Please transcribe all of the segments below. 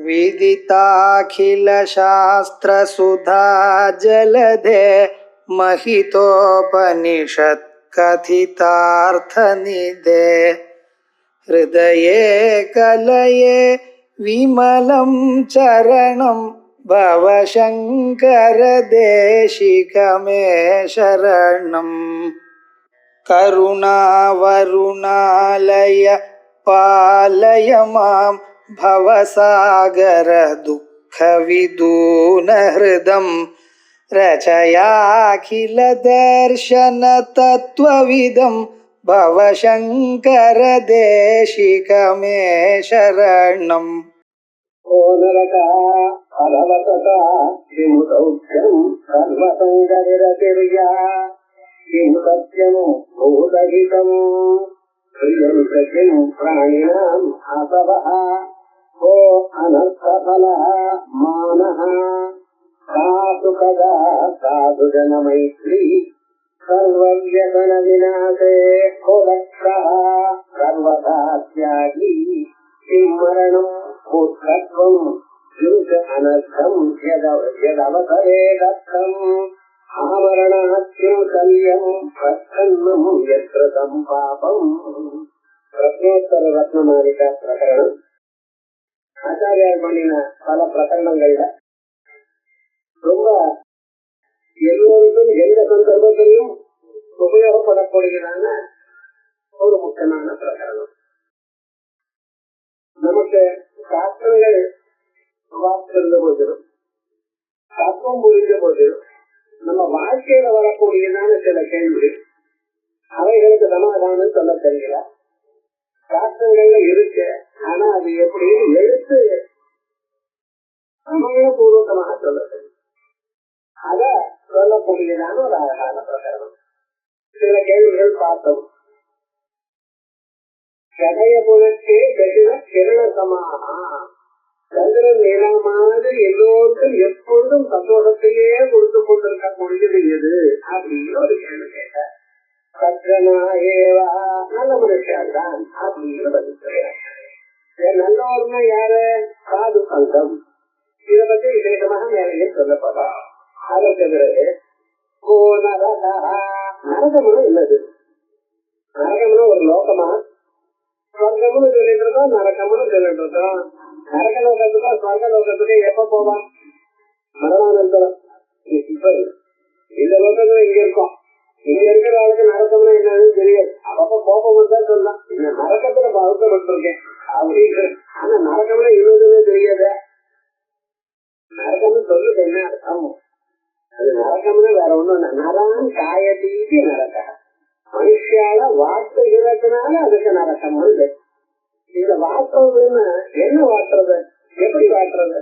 विदिताखिलशास्त्रसुधा जलधे महितोपनिषत् कथितार्थनिधे हृदये कलये विमलं चरणं भवशङ्कर देशिकमे शरणम् करुणावरुणालय पालय मां भवसागर दुःखविदूनहृदं रचयाखिल दर्शन तत्त्वविदं भवशङ्कर देशिकमे शरणम्। ओ नरका फलवतता विमुखौख्यं सर्वसङ्गनिरतिर्या किं सत्यं भूतहितं प्रियं सखिं प्राणिनाम् असवः को अनर्थफलः मानः साधु कदा साधु जनमैत्री सर्वव्यसनविनाशे को दक्षः सर्वदा त्यागी किं मरणम् मूर्खत्वं किञ्च अनर्थं यदवसरे दत्तम् आमरणात् किं शल्यं प्रच्छन्नं यत्र तं पापम्। प्रश्नोत्तर रत्नमालिका प्रकरण ஆச்சாரியார் பண்ணின பல பிரகரணங்கள்ல ரொம்ப எல்லோருக்கும் எந்த சந்தர்ப்பத்திலையும் உபயோகப்படக்கூடியதான ஒரு முக்கியமான பிரகரணம். நமக்கு சாஸ்திரங்கள் வாசித்திருந்த போதிலும் தத்துவம் புரிந்த போதிலும் நம்ம வாழ்க்கையில வரக்கூடியதான சில கேள்வி அவைகளுக்கு சமாதானம் சொல்ல தெரியல. சாஸ்திரங்கள்ல இருக்கு, ஆனா அது எப்படி எடுத்து சமயபூர்வகமாக சொல்ல தெரியும். அத சொல்லக்கூடியதான ஒரு அழகான பிரகரணம். சில கேள்விகள் பார்த்தோம். சதயபுரத்தே கடின கிரணசமாக சந்திரன் நீளமானது எல்லோருக்கும் எப்பொழுதும் சந்தோஷத்தையே கொடுத்து கொண்டிருக்கக்கூடியது எது அப்படின்னு ஒரு கேள்வி கேட்ட சத்ரனாயேவா நல்ல மனுஷன் தான் அப்படின்னு பதில். நல்லவர்னா யாரு? சாது சங்கம். இதை பத்தி விசேஷமாக நிறைய சொல்லப்படும். அதற்கு பிறகு நரகம்னு இல்லது. நரகம்னு ஒரு லோகமா, ஸ்வர்க்கம்னு சொல்லிட்டு இருக்கோம், நரகம்னு சொல்லிட்டு இருக்கோம். நரக லோகத்துக்கோ ஸ்வர்க லோகத்துக்கு எப்ப போவான்? மரணானந்தரம். இப்ப இந்த லோகத்துல இங்க இருக்கோம். இங்க இருக்கிற ஆளுக்கு நரகம்னா என்னன்னு தெரியாது. அப்பப்ப கோபம் தான் சொல்லலாம், இந்த நரகத்துல பகுக்கப்பட்டிருக்கேன் அப்படின்னு. ஆனா நரகம்னா இருபதுமே தெரியாத. நரகம்னு சொல்லுது என்ன அர்த்தம்? அது நரகம்னு வேற ஒண்ணும் நரான் காயத்தீதி நரக. மனுஷால வார்த்தைகிறதுனால அதுக்கு நரகம் வருது. இந்த வாட்டுறதுன்னு என்ன வாட்டுறது? எப்படி வாட்டுறது?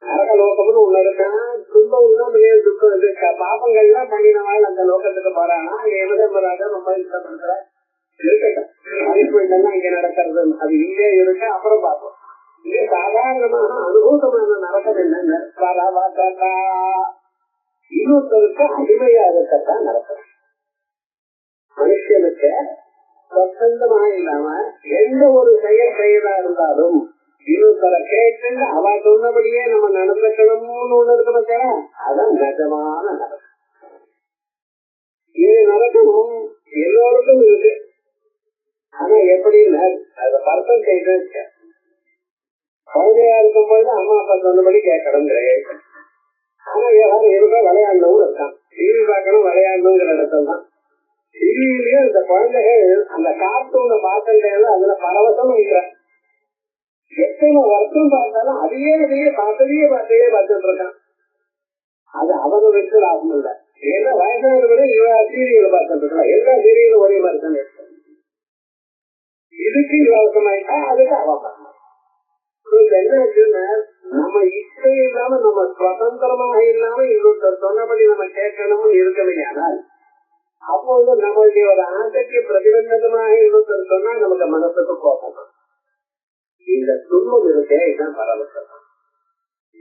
நரக லோகம்னு ஒண்ணு இருக்கான். துன்பம் தான் துக்கம் இருக்கு. பாபங்கள்லாம் பண்ணினவாள் அந்த லோகத்துக்கு போறானா? எவதராஜா ரொம்ப இஷ்டப்படுற இருக்கட்டும். பனிஷ்மெண்ட் இங்க நடக்கிறது அது இங்கே இருக்கு. அப்புறம் பார்ப்போம். இங்க சாதாரணமாக அனுபூதமான நரகம் என்னன்னு இன்னொருத்தருக்கு அடிமையா இருக்கத்தான் நடக்கும். மனுஷனுக்கு சொந்தமாக இல்லாம எந்த ஒரு செயல் செய்யறதா இருந்தாலும் இன்னொருத்தர கேட்டு அவ சொன்னபடியே நம்ம நடந்துக்கணும்னு ஒண்ணு இருக்க பார்த்தா அதான் நிஜமான நடக்கும். இது நடக்கணும் எல்லோருக்கும் இருக்கு. ஆனா எப்படின்னு அத பர்சன் செய்து குழந்தையா இருக்கும் பொழுது அம்மா அப்பா சொன்னபடி கேட்கணும் கிடையாது. ஆனா யாரும் இருக்க விளையாடணும் இருக்கான். டிவி பார்க்கணும் விளையாடணுங்கிற இடத்துல தான். டிவிலயும் இந்த குழந்தைகள் அந்த கார்ட்டூனை பார்க்கல அதுல பரவசம் வைக்கிறான். எத்தனை வருஷம் பார்த்தாலும் அதையே பார்த்துட்டு இருக்கான். அது அவங்க வச்சு லாபம் இல்லை. ஏன்னா வயசானவரை சீரியல் பார்த்துட்டு இருக்கான். எல்லா சீரியலும் ஒரே மாதிரி தான் இருக்கு. இதுக்கு இலவசமாயிட்டா அதுக்கு அவன் என்ன ஆச்சுன்னா நம்ம இஷ்டம் இல்லாம நம்ம சுதந்திரமாக இல்லாம இன்னொருத்தர் சொன்னபடி நம்ம கேட்கணும்னு இருக்கவில்லை. ஆனால் அப்போது நம்மளுடைய ஒரு ஆசைக்கு பிரதிபந்தகமாக இன்னொருத்தர் சொன்னா நமக்கு மனசுக்கு போகணும். இந்த துன்பம் இருக்கே இதுதான் பரவசம்.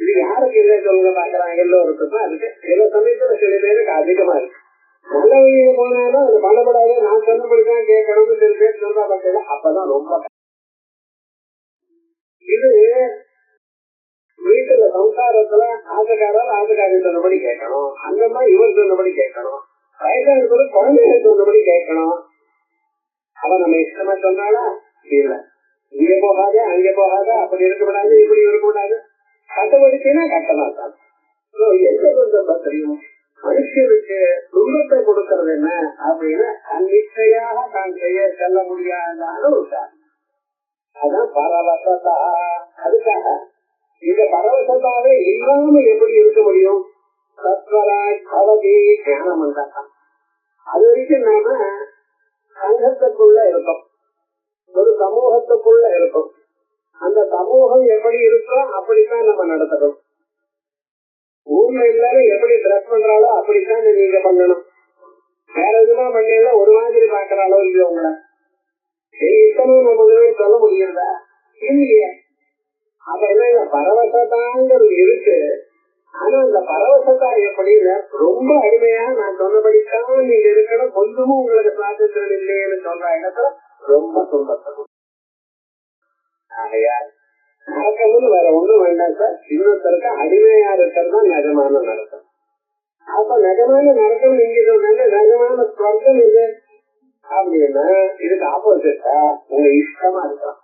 இது யாருக்கு இல்லை சொல்லுங்க பாக்குறாங்க எல்லோருக்கும் அதுக்கு. சில சமயத்துல சில பேருக்கு அதிகமா இருக்கு. நல்ல வழியில போனாலும் அது பண்ணப்படாது. நான் சொன்னபடிதான் கேட்கணும்னு சில பேர் சொல்றா பார்த்தீங்கன்னா அப்பதான் ரொம்ப இது காலத்துல ஆத்துக்காரர் சொன்னபடி கேட்கணும், அந்த மாதிரி இவர் சொன்னபடி கேட்கணும், வயசா இருக்கிறது குழந்தைகள் சொன்னபடி கேட்கணும். அவன் நம்ம இஷ்டமா சொன்னாலா இல்ல, இங்க போகாத அங்க போகாத, அப்படி இருக்கக்கூடாது இப்படி இருக்கக்கூடாது, கட்டப்படுத்தினா கட்டமாட்டான். எந்த சந்தர்ப்பத்திலையும் மனுஷனுக்கு துன்பத்தை கொடுக்கறது என்ன அப்படின்னு அன்னிச்சையாக தான் செய்ய செல்ல முடியாதான ஒரு காரணம். அதான் பரவசதா. அதுக்காக இந்த பரவசத்தாவே இல்லாம எப்படி இருக்க முடியும்? சத்வராஜ் பவதி ஞானம் தான். அது வரைக்கும் நாம சங்கத்துக்குள்ள இருக்கும், ஒரு சமூகத்துக்குள்ள இருக்கும். அந்த சமூகம் எப்படி இருக்கோ அப்படித்தான் நம்ம நடத்தணும். ஊர்ல எல்லாரும் எப்படி ட்ரெஸ் பண்றாலோ அப்படித்தான் நீங்க பண்ணணும். வேற எதுனா பண்ணீங்கன்னா ஒரு மாதிரி பாக்குறாளோ இல்லையோ உங்களை இத்தனும் நம்ம சொல்ல முடியுதா? இல்லையே. அப்ப என்ன பரவசத்தாங்கிறது இருக்கு. ஆனா அந்த பரவசத்தா எப்படின்னு ரொம்ப அருமையா நான் சொன்னபடித்தான் நீங்க இருக்கணும், கொஞ்சமும் உங்களுக்கு சுவாதந்திரம் இல்லைன்னு சொல்ற இடத்துல ரொம்ப துன்பப்படும். நடக்கணும்னு வேற ஒண்ணும் வேண்டாம் சார். இன்னொருத்தருக்கு அடிமையா இருக்கிறது தான் நிஜமான நடக்கும். அப்ப நிஜமான நடக்கும் நீங்க சொன்னாங்க, நிஜமான ஸ்வர்க்கம் இது அப்படின்னா இதுக்கு ஆப்போசிட்டா உங்க இஷ்டமா இருக்கலாம்.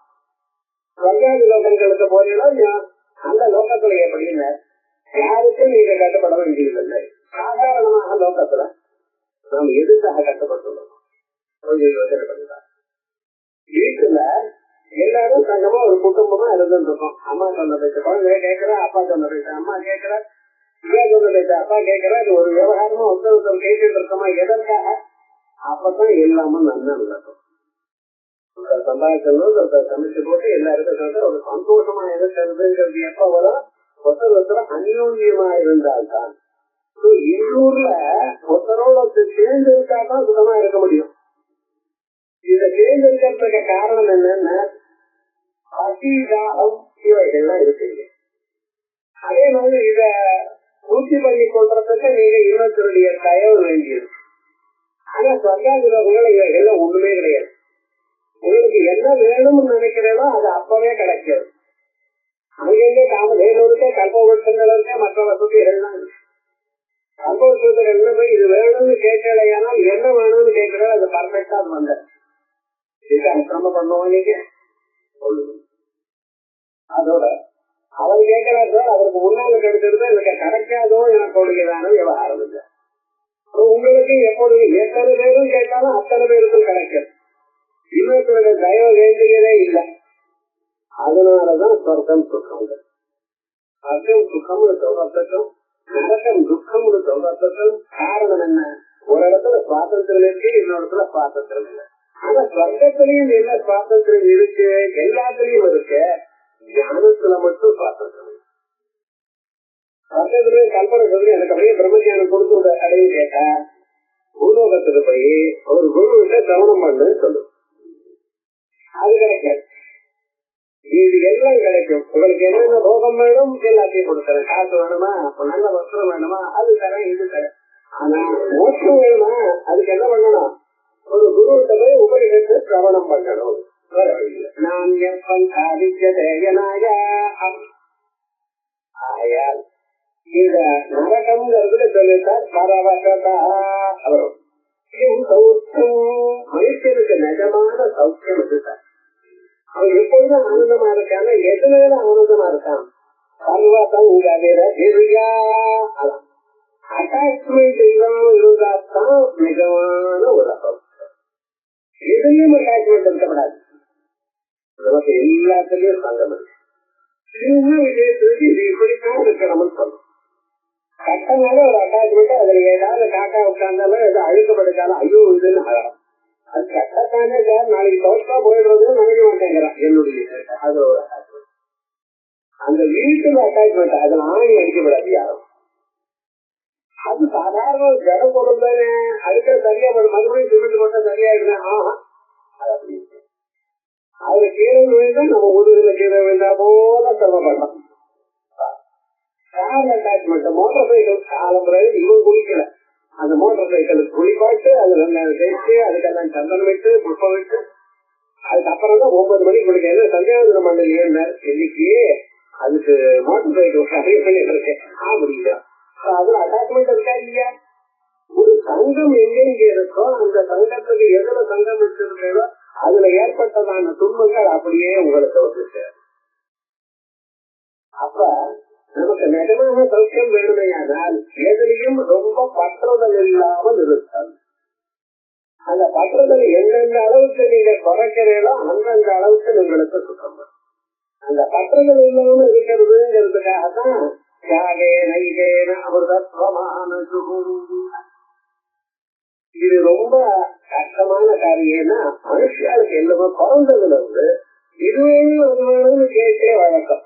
ஸ்வர்காதி லோகங்களுக்கு போனீங்கன்னா அந்த லோகத்துல எப்படின்னு யாருக்கும் நீங்க கட்டுப்பட வேண்டியதில்லை. சாதாரணமாக லோகத்துல நாம் எதுக்காக கட்டுப்பட்டுள்ளோம் கொஞ்சம் யோசனை பண்ணிதான். வீட்டுல எல்லாரும் சங்கமா ஒரு குடும்பமா இருந்துட்டு இருக்கோம். அம்மா சொன்ன பேச குழந்தை கேட்கிறா, அப்பா சொன்ன பேச அம்மா கேட்கிற, சொன்ன பேச அப்பா கேட்கிற. இது ஒரு விவகாரமா ஒருத்தர் கேட்டுட்டு இருக்கோமா? எதற்காக? அப்பதான் எல்லாமும் நல்லா நடக்கும். சம்பாதிக்கணும், சமைச்சு போட்டு எல்லாருக்கும் ஒரு சந்தோஷமா இருக்கிறதுங்கிறது எப்ப வரும்? ஒருத்தர் அந்யோன்யமா இருந்தால்தான். எங்கூர்ல ஒருத்தரோட சேர்ந்து இருக்காதான் சுத்தமா இருக்க முடியும். இத தேர்ந்தெடுக்கிறதுக்கு காரணம் என்னன்னா அசீதாகம் இவைகள்லாம் இருக்கு. அதே மாதிரி இத பூர்த்தி பண்ணி கொள்றதுக்கு நீங்க இன்னொருத்தருடைய தயவு வேண்டியது. ஆனா சொர்க்காதிரவங்கள் இவைகள்லாம் ஒண்ணுமே கிடையாது. உங்களுக்கு என்ன வேணும்னு நினைக்கிறதோ அது அப்பவே கிடைக்காது. அங்கெங்கே காமதேனூருக்கு கல்பவருஷங்கள் இருக்க, மற்ற வசதிகள்லாம் இருக்கு. கல்பவருஷத்துல என்ன போய் இது வேணும்னு கேட்கலையானால் என்ன வேணும்னு கேட்கிறோம், அது பர்ஃபெக்டா வந்த அக்கிரம பண்ணுவோம் நீங்க. அதோட அவர் கேட்கிறார் சார், அவருக்கு முன்னால கிடைச்சிருந்தா எனக்கு கிடைக்காதோ எனக்கு உடையதான விவகாரம் இல்லை. உங்களுக்கு எப்பொழுது எத்தனை பேரும் கேட்டாலும் அத்தனை பேருக்கும் கிடைக்கும். இன்னொருத்தருடைய தயவு வேண்டியதே இல்லை. அதனாலதான் சொர்க்கம் சுகம். சொர்க்கம் சுகம்னு சொல்றதுக்கும் நரகம் துக்கம்னு சொல்றதுக்கும் காரணம் என்ன? ஒரு இடத்துல சுவாதந்திரம் இருக்கு, இன்னொரு இடத்துல சுவாதந்திரம் இல்லை. ஆனா சொர்க்கத்திலையும் என்ன சுவாதந்திரம் இருக்கு? எல்லாத்திலையும் இருக்கு. ஞானத்துல மட்டும் சுவாதந்திரம். சொர்க்கத்திலையும் கல்பனை சொல்லி எனக்கு அப்படியே பிரம்மஞானம் கொடுத்து அப்படின்னு கேட்டா பூலோகத்துக்கு போய் ஒரு குருவிட்ட சிரவணம் பண்ணு சொல்லு, அது கிடைக்காது. இது எல்லாம் கிடைக்கும். உங்களுக்கு என்னென்ன போகம் வேணும் எல்லாத்தையும் கொடுக்குறேன். காசு வேணுமா, நல்ல வஸ்திரம் வேணுமா, அது தரேன், இது தரேன். ஆனா மோட்சம் வேணுமா, அதுக்கு என்ன பண்ணணும்? ஒரு குருவிட்ட போய் உபரிடத்து சிரவணம் பண்ணணும். நான் எப்பன் சாதிக்கதேயனாக. ஆயால் இந்த நரகம்ங்கிறது சொல்லிட்டார் பரவசதா. அவரும் மனுஷனுக்கு நிஜமான சௌக்கியம் இதுதான். அவன் எப்பொழுதும் ஆனந்தமா இருக்கான, எதுனால ஆனந்தமா இருக்கான்? அட்டாச்மெண்ட் இல்லாம இருந்தால்தான் நிஜமான ஒரு சௌக்கியம். எதுலயும் அட்டாச்மெண்ட் இருக்கக்கூடாது. நமக்கு எல்லாத்திலயும் சங்கம் இருக்கு. இது இப்படித்தான் இருக்கணும்னு சொல்லும். கட்டனால ஒரு அட்டாச்மெண்ட், அதுல ஏதாவது காக்கா உட்கார்ந்தாலும் ஏதோ அழுக்கப்படுத்தாலும் ஐயோ இதுன்னு ஆகலாம். அது கட்டத்தானே சார், நாளைக்கு தோற்றா போயிடுறதுன்னு நினைக்க மாட்டேங்கிறான் என்னுடைய. அது ஒரு அட்டாச்மெண்ட். அந்த வீட்டுல அட்டாச்மெண்ட், அதுல ஆணி அடிக்கப்படாது யாரும். அது சாதாரண ஜட பொருள் தானே, அதுக்கு சரியா மறுபடியும் சிமெண்ட் போட்டா சரியாயிடுது. ஆஹா, அது அப்படி இருக்கு. அதுல கீழே விழுந்தா நம்ம உதவியில கீழே விழுந்தா போல சிரமப்படலாம். கார் அட்டாச்மெண்ட், மோட்டார் சைக்கிள் காலம் இவன் குளிக்கல, அந்த மோட்டார் சைக்கிளுக்கு குளிப்பாட்டு, அதுல தேய்ச்சி அதுக்கெல்லாம் சந்தனம் விட்டு புஷ்பம் விட்டு அதுக்கப்புறம் தான் 9 மணிக்கு குளிக்க. என்ன சந்தியாவதனம் பண்ணலையே இன்னைக்கு, அதுக்கு மோட்டார் போயிட்டு பண்ணிட்டு இருக்கேன் அப்படிங்க. அதுல அட்டாச்மெண்ட் இருக்கா இல்லையா? ஒரு சங்கம் எங்கெங்க இருக்கோ அந்த சங்கத்துக்கு எதுல சங்கம் வச்சிருக்கோ அதுல ஏற்பட்டதான துன்பங்கள் அப்படியே உங்களுக்கு வந்துச்சு. அப்ப நமக்கு நிஜமான சௌக்கியம் வேணுமையானால் எதிலையும் ரொம்ப பற்றுதல் இல்லாமல் இருக்காது. அந்த பற்றுதல் எந்தெந்த அளவுக்கு நீங்க குறைக்கிறீங்களோ அந்தந்த அளவுக்கு உங்களுக்கு சுத்தம். அந்த பற்றுதல் இல்லாமல் இருக்கிறதுங்கிறதுக்காகத்தான் இது ரொம்ப கஷ்டமான காரியம்னா மனுஷாளுக்கு எல்லாமே பிறந்ததுல இருந்து இது வேணும் அது வேணும்னு கேட்டே வழக்கம்.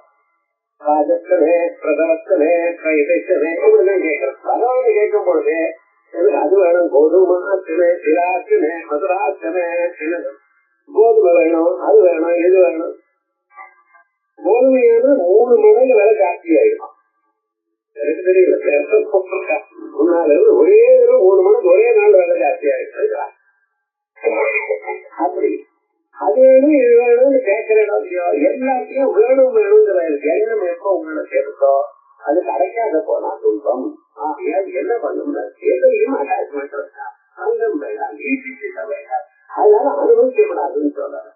ராஜஸ்தனே பிரதவஸ்தனே கைதேசனே இப்படிதான் கேட்கறோம். பகவானை கேட்கும் பொழுது அது வேணும், கோதுமாச்சனே சிராச்சனே மதுராச்சனே கோதுமை வேணும், அது வேணும், இது வேணும். கோதுமையான 3 மடங்கு விலை ஜாஸ்தி ஆயிடும். எனக்கு தெரியல, முன்னால ஒரே 3 மடங்கு ஒரே நாள் விலை ஜாஸ்தி ஆயிடுச்சு. அப்படி அது வேணும் இது வேணும்னு கேட்கிற எல்லாத்தையும் வேணும் வேணுங்கிற எண்ணம் எப்ப உங்களுக்கு இருக்கோ அது கிடைக்காத போனா துன்பம். என்ன பண்ணும்னா எதையும் அட்டாச்மெண்ட் வேண்டாம், அங்கம் வேண்டாம், ஈட்டிட்ட வேண்டாம், அதனால அனுபவிக்க கூடாதுன்னு சொல்றாங்க.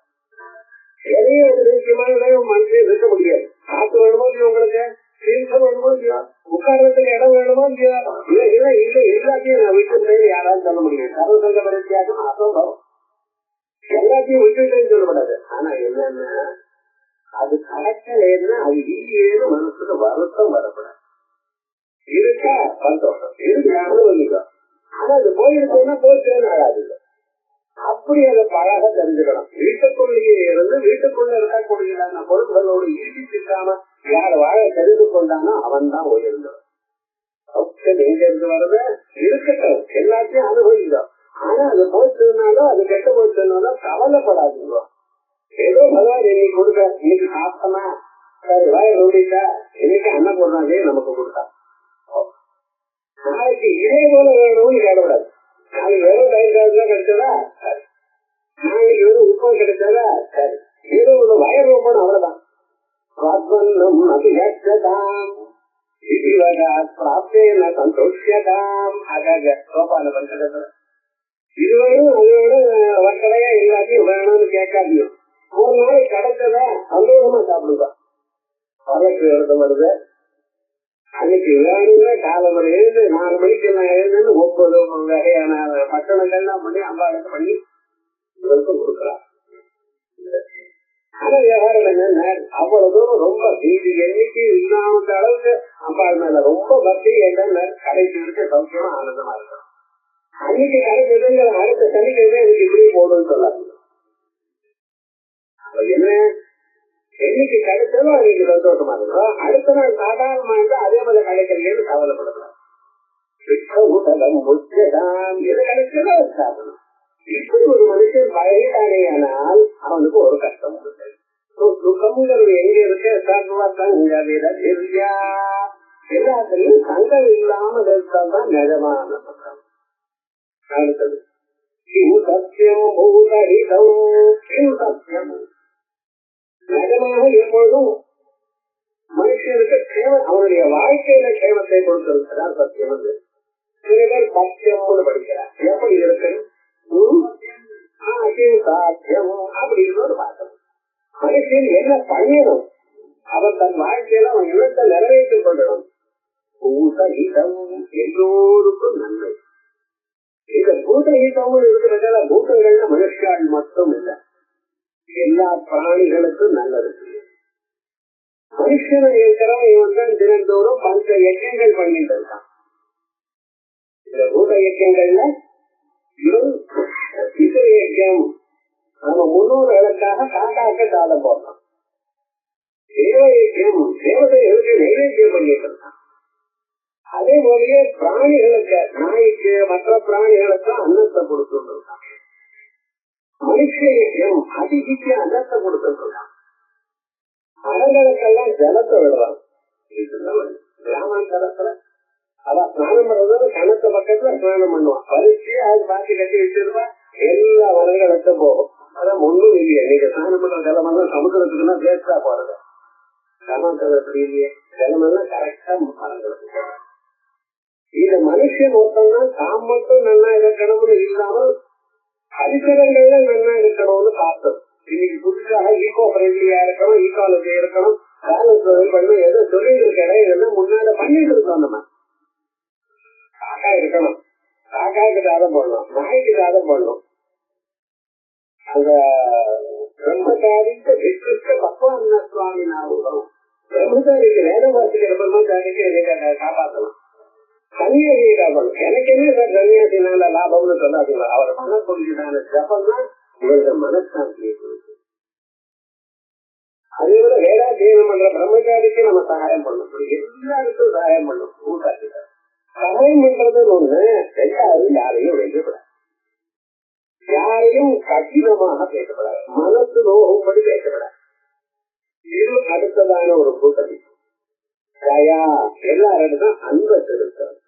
எதையும் ஒரு நிச்சயமான மனுஷன் இருக்க முடியாது. காத்து வேணுமோ இல்லையோ, உங்களுக்கு தீர்த்தம் வேணுமோ இல்லையோ, உட்கார்றதுக்கு இடம் வேணுமோ இல்லையோ, இல்லை இல்லை இல்லை எல்லாத்தையும் நான் விட்டு யாராவது சொல்ல முடியும். சர்வசங்க பரித்தியாகம் அசம்பவம், எல்லாத்தையும் விட்டுட்டேன்னு சொல்லப்படாது. ஆனா என்னன்னா அது கிடைக்கலன்னா அது இல்லையேன்னு மனசுக்கு வருத்தம் வரப்படாது. இருக்கா சந்தோஷம், இருக்கு அனுபவிக்கும். ஆனா அது போயிருக்கோம்னா போயிட்டேன்னு ஆகாது. அப்படி அதை பழக தெரிஞ்சுக்கணும். வீட்டுக்குள்ளேயே இருந்து வீட்டுக்குள்ள இருக்கக்கூடியதான பொருட்களோடு ஈட்டிக்காம யார் வாழ தெரிந்து கொண்டானோ அவன் தான் உயர்ந்தவன். எங்க இருந்து வருது இருக்கட்டும், எல்லாத்தையும் அனுபவிக்கும். ஆனா அது போச்சுனாலும் அது கெட்டு போச்சுனாலும் கவலைப்படாதீங்க. ஏதோ பகவான் இன்னைக்கு கொடுக்க, இன்னைக்கு சாப்பிட்டோமா சரி வாய ரூடிட்டா, இன்னைக்கு அன்னபூர்ணாவே நமக்கு கொடுத்தா, நாளைக்கு இதே போல வேணும்னு கேட்கக்கூடாது. நாளைக்கு வெறும் தயிர் கிடைச்சதா சரி, நாளைக்கு வெறும் உப்பம் கிடைச்சதா சரி, ஏதோ ஒண்ணு வயர் ரூபம் அவ்வளவுதான். சந்தோஷம் ஆகாக சோபான பஞ்சத்துல இது வேணும் அது வேணும் வக்கடையா எல்லாத்தையும் வேணும்னு கேட்காதீங்க. ஒரு நாளைக்கு கிடைச்சத சந்தோஷமா சாப்பிடுங்க. பகலுக்கு எழுத வருது அன்னைக்கு வேணுங்க காலம்பரம் எழுந்து 4 மணிக்கு எல்லாம் எழுதுன்னு 30 வகையான பட்டணங்கள்லாம் பண்ணி அம்பாளுக்கு பண்ணி இவருக்கும் கொடுக்கலாம். ஆனா விவகாரம் என்னன்னா அவ்வளவு தூரம் ரொம்ப வீடு எண்ணிக்கை இல்லாத அளவுக்கு அம்பாள் மேல ரொம்ப பக்தி என்ன கடைசி இருக்க சௌக்கியமா ஆனந்தமா இருக்கும். அன்னைக்கு கிடைச்சதுங்கிற அடுத்த சனிக்கிழமை எனக்கு இப்படி போகணும்னு சொல்லாங்க. என்ன என்னைக்கு கிடைச்சதோ அன்னைக்கு சந்தோஷமா இருக்கும். அடுத்த நாள் சாதாரணமா இருந்தா அதே மாதிரி கிடைக்கிறீங்கன்னு கவலைப்படலாம். எது கிடைச்சதோ சாப்பிடணும். இப்படி ஒரு மனுஷன் பழகிட்டானேயானால் அவனுக்கு ஒரு கஷ்டம் இருக்கு. சுகம்ங்கிறது எங்க இருக்கு? எல்லாத்திலையும் சங்கம் இல்லாமல் இருந்தால்தான் நிஜமான சுகம். அடுத்தது சத்தியம் சத்தியம் நிஜமாக எப்பொழுதும் மனுஷனுக்கு சேவை, அவனுடைய வாழ்க்கையில சேவத்தை கொடுத்திருக்கிறார் சத்தியம். வந்து சில பேர் சத்தியம்னு படிக்கிறார். எப்படி இருக்கு? சாத்தியம் அப்படின்னு பார்க்கணும். மனுஷன் என்ன பண்ணணும், அவன் தன் வாழ்க்கையில அவன் இனத்தை நிறைவேற்றிக் கொள்ளணும். எல்லோருக்கும் நன்மை. இந்த பூதகீதம் இருக்கிறதால பூதங்கள்ல மனுஷால் மட்டும் இல்லை, எல்லா பிராணிகளுக்கும் நல்லது. மனுஷனை இருக்கிறவன் இவன் தான் தினந்தோறும் 5 யஜ்யங்கள் பண்ணிட்டு இருக்கான். இந்த பூத யஜ்யங்கள்ல இவன் யஜ்யம் நம்ம முன்னோர்களுக்காக காக்காக்க காலம் போடுறான். தேவ யஜ்யம் தேவதைகளுக்கு நைவேத்தியம் பண்ணிட்டு இருக்கான். அதே போலயே பிராணிகளுக்கு, நாய்க்கு மற்ற பிராணிகளுக்கு அன்னத்தை கொடுத்துட்டு இருக்கான். மனுஷ யஜ்யம் அதிதிக்கு அன்னத்தை கொடுத்துட்டு இருக்கான். மரங்களுக்கெல்லாம் ஜலத்தை விடுறான். கிராமாந்தரத்துல அவன் ஸ்நானம் பண்றது கணக்கு பக்கத்துல ஸ்நானம் பண்ணுவான். பரிசு அது பாக்கி கட்டி வச்சிருவா, எல்லா மரங்களுக்கும் போகும். அதான் ஒண்ணும் இல்லையே, நீங்க ஸ்நானம் பண்ற ஜலமெல்லாம் சமுத்திரத்துக்குன்னா வேஸ்டா போறது. கிராமாந்தரம் அப்படி இல்லையே, சிலமெல்லாம் கரெக்டா மறந்துடும். இந்த மனுஷன் ஒருத்தம்தான் தான் மட்டும் நல்லா இருக்கணும்னு இல்லாமல் அதிசயங்கள்ல நல்லா இருக்கணும்னு பார்த்தோம். இன்னைக்கு புதுசாக ஈகோ ஃப்ரெண்ட்லியா இருக்கணும், ஈகாலஜி இருக்கணும், பேலன்ஸ் பண்ணணும், ஏதோ சொல்லிட்டு இருக்க இதெல்லாம் முன்னால பண்ணிட்டு இருக்கோம். நம்ம காக்கா இருக்கணும், காக்காய்க்கு தாதம் பண்ணணும், நாய்க்கு தாதம் பண்ணணும். அந்த பிரம்மச்சாரிக்கு பகவான் சுவாமி நாளும் பிரம்மச்சாரிக்கு வேத வாசிக்கிற பிரம்மச்சாரிக்கு காப்பாற்றலாம். சன்னியாசியை காப்பாற்றணும். எனக்கு என்ன சார் சன்னியாசினால லாபம்னு சொல்லாதீங்களா? அவர் மனக்கொள்கையான ஜபம் தான் இவங்க மனசாந்தியை கொடுக்கும். அதே போல வேதாத்தியனம் பண்ற பிரம்மச்சாரிக்கு நம்ம சகாயம் பண்ணணும், எல்லாருக்கும் சகாயம் பண்ணணும். கூட்டாட்சிக்கார சகாயம் பண்றதுன்னு ஒண்ணு, எல்லாரும் யாரையும் வைக்கப்படாது, யாரையும் கடினமாக பேசப்படாது, மனசு நோகும்படி பேசப்படாது. இது அடுத்ததான ஒரு கூட்டணி. தயா எல்லாரிடம் அன்பை செலுத்தணும்.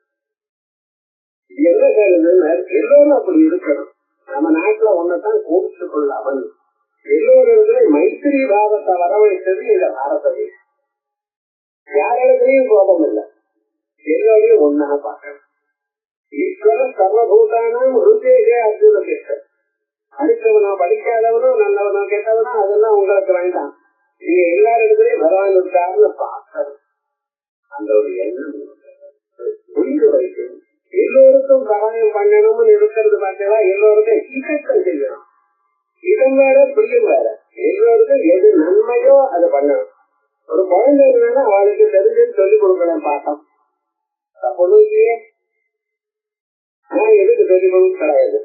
என்ன கேளுங்க, எல்லோரும் அப்படி இருக்கணும். நம்ம நாட்டுல ஒன்னதான் கோபிச்சு கொள்ளாமல் எல்லோருடைய மைத்திரி பாவத்தை வரவழைத்தது இந்த பாரத தேசம். யாரிடத்திலையும் கோபம் இல்லை, எல்லோரையும் ஒன்னாக பார்க்கணும். ஈஸ்வர சர்வபூதானம் ருத்தேகே அர்ஜுன கேட்டர். அடுத்தவனோ படிக்காதவனோ நல்லவனோ கெட்டவனோ அதெல்லாம் உங்களுக்கு வேண்டாம், நீங்க எல்லாரிடத்திலையும் பகவான் இருக்காருன்னு பார்க்கணும். அந்த ஒரு எண்ணம் புரிந்து வைக்கணும். எல்லோருக்கும் சகாயம் பண்ணணும்னு இருக்கிறது பார்த்தா எல்லோருக்கும் இசைக்கம் செய்யணும். இதன் வேற பிரியம் வேற. எல்லோருக்கும் எது நன்மையோ அதை பண்ணணும். ஒரு குழந்தை இருந்தாலும் அவளுக்கு தெரிஞ்சு சொல்லிக் கொடுக்கலாம். பாட்டம் பொண்ணுக்கியே நான் எதுக்கு சொல்லிக் கொடுக்க கிடையாது.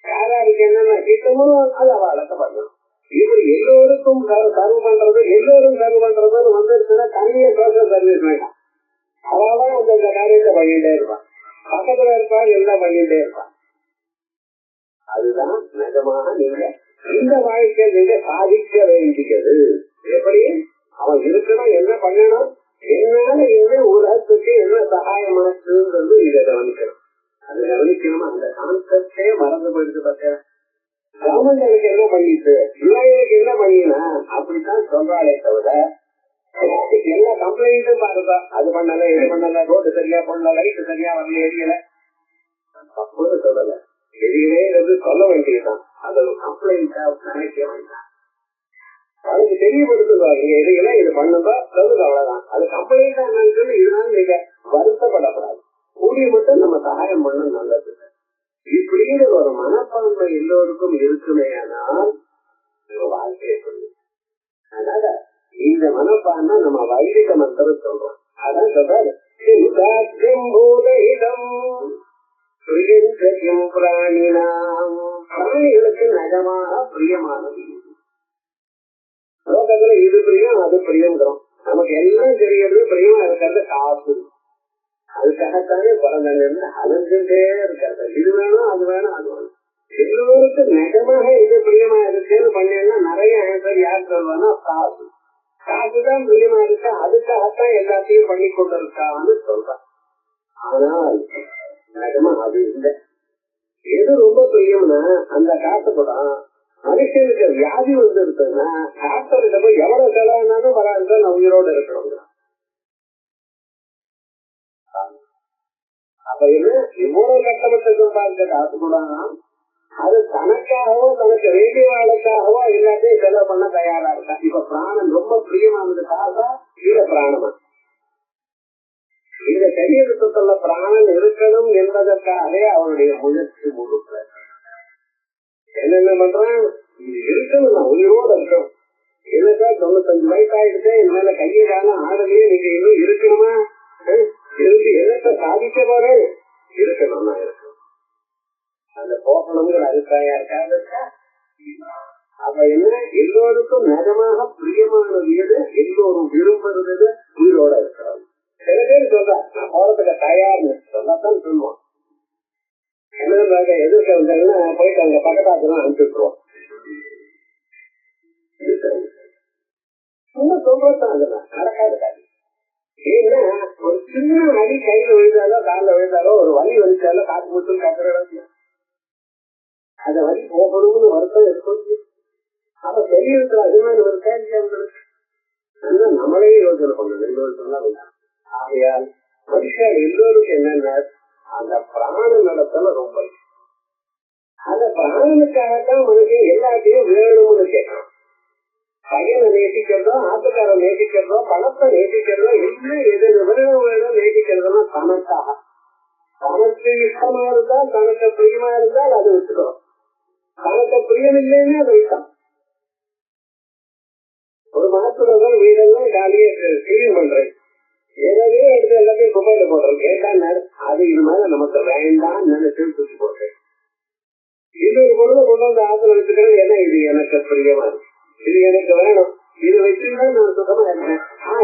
யாராருக்கு என்னென்ன கிட்டமோ அது அவளுக்கு பண்ணணும். இப்படி எல்லோருக்கும் சர்வ் பண்றது, எல்லோரும் சர்வ் பண்றதுன்னு வந்துருச்சுன்னா தனியே சோசியல் சர்வீஸ் வேண்டாம். அவதான் அந்த காரியத்தை பண்ணிட்டே இருப்பான், பக்கத்துல இருப்பான், எல்லாம் பண்ணிட்டே இருப்பான். அதுதான் நிஜமாக நீங்க இந்த வாழ்க்கை நீங்க சாதிக்க வேண்டியது. எப்படி அவன் இருக்கணும், என்ன பண்ணணும், என்னால என்ன உலகத்துக்கு என்ன சகாயமாச்சுன்றது இதை கவனிக்கணும். அது கவனிக்கணுமா? அந்த கான்செப்டே மறந்து போயிடுது. பார்த்தேன் கவர்மெண்ட் எனக்கு என்ன பண்ணிட்டு இளைஞருக்கு என்ன பண்ணினா அப்படித்தான் சொல்றாளே தவிர எல்லா கம்ப்ளைண்ட்டும் பாருப்பா, அது பண்ணல இது பண்ணல, ரோடு சரியா பண்ணல, லைட்டு சரியா வரல, எரியல, தப்புன்னு சொல்லல, எரியலே சொல்ல வேண்டியதுதான். அது ஒரு கம்ப்ளைண்டா நினைக்க வேண்டாம். அதுக்கு தெரியப்படுத்துவாங்க, இங்க எரியல இது பண்ணுதா சொல்லுது, அவ்வளவுதான். அது கம்ப்ளைண்டா நினைச்சு இதனால நீங்க வருத்தப்படக்கூடாது. கூடிய மட்டும் நம்ம சகாயம் பண்ண நல்லது. இப்படிங்கிற ஒரு மனப்பான்மை எல்லோருக்கும் இருக்குமே, ஆனால் வாழ்க்கையை சொல்லு. அதனால இந்த மனப்பான்மை நம்ம வைதிக மந்திரம் சொல்றோம். அதான் சொல்றாரு, பிராணிகளுக்கு நகமாக பிரியமானது. லோகத்துல இது பிரியம் அது பிரியங்கிறோம். நமக்கு எல்லாம் தெரியறது பிரியமா இருக்கிறது காசு. அதுக்காகத்தானே பிறந்த அலைஞ்சுட்டே இருக்காது. இது வேணும் அது வேணும் அது வேணும். எல்லோருக்கும் நிஜமாக இது பிரியமா இருக்குன்னு பண்ணா நிறைய ஆன்சர் யார் சொல்வானா காசு. காசுதான் பிரியமா இருக்கா, அதுக்காகத்தான் எல்லாத்தையும் பண்ணி கொண்டு இருக்கான்னு சொல்றான். ஆனால் நிஜமா அது இல்லை. எது ரொம்ப பிரியம்னா அந்த காசு கூட மனுஷனுக்கு வியாதி வந்து இருக்குன்னா டாக்டர்கிட்ட போய் எவ்வளவு செலவுனாலும் வராது, நான் உயிரோடு இருக்கணும். அப்ப என்ன இவ்வளவு கஷ்டப்பட்டு சம்பாதிச்ச காசு கூட அது தனக்காகவோ தனக்கு வேண்டிய ஆளுக்காகவோ எல்லாத்தையும் செலவு பண்ண தயாரா இருக்கா. இப்ப பிராணம் ரொம்ப பிரியமானது காசா இல்ல பிராணமா? இந்த சரீரத்துக்குள்ள பிராணம் இருக்கணும் என்பதற்காகவே அவருடைய முயற்சி முழுக்க என்னென்ன பண்றான், இருக்கணும், நான் உயிரோடு இருக்கணும். என்னக்கா 95 வயசு ஆயிடுச்சு, இது மேல கையை காலம் ஆடலையே, நீங்க இன்னும் இருக்கணுமா, இருந்து என்னத்தை சாதிக்க போற, இருக்கணும்னா இருக்கணும். அந்த போகணுங்கிற அபிப்பிராயம் இருக்கா? அப்ப என்ன, எல்லோருக்கும் நிஜமாக பிரியமானது எது, எல்லோரும் விரும்புறது உயிரோட இருக்கிறோம். சில பேர் சொல்றா நான் போறதுக்கு தயார்னு சொல்லத்தான் சொல்லுவோம். என்ன எதிர்க்க வந்தா போயிட்டு அங்க பக்கத்தாத்துல அனுப்பிட்டுருவோம். சொல்றதான் அதெல்லாம் நடக்காது. ஏன்னா ஒரு சின்ன அடி கையில விழுந்தாலோ காலில் விழுந்தாலோ ஒரு வலி வலிச்சாலோ காசு மட்டும் காக்குற அந்த வலி போகணும்னு வருத்தம் இருக்கும். அப்ப சரீரத்துல அபிமானம் இருக்கா இல்லையா உங்களுக்கு? நம்மளே யோசனை பண்ணணும். எல்லோருக்கும் ஆகையால் மனுஷன் எல்லோருக்கும் என்னென்ன அந்த பிராண நடத்தல ரொம்ப அந்த பிராணனுக்காகத்தான் மனுஷன் எல்லாத்தையும் வேணும்னு கேட்கணும். பையனை நேசிக்கிறதோ, ஆட்டுக்கார நேசிக்கிறதோ, பணத்தை நேசிக்கிறதோ, எல்லாம் எது வேணும் நேசிக்கிறதுனா தனக்காக. தனக்கு இஷ்டமா இருந்தால், தனக்கு பிரியமா இருந்தால் அது வச்சுக்கணும். தனக்கு பிரியம் இல்லைன்னு அதை விட்டான். ஒரு மாசத்துலதான் வீடெல்லாம் காலியே கிளீன் பண்றேன், ஏதாவது எடுத்து எல்லாத்தையும் குப்பையில போடுறேன். கேட்டா அது இது மேல நமக்கு வேண்டாம் நினைச்சு தூக்கி போட்டேன். இன்னொரு பொருளை கொண்டு வந்து ஆத்துல வச்சுக்கிறேன். ஏன்னா இது எனக்கு பிரியமா இருக்கு, இது எனக்கு வேணும், இது வச்சுருந்தா நான் சுத்தமா இருக்கேன்.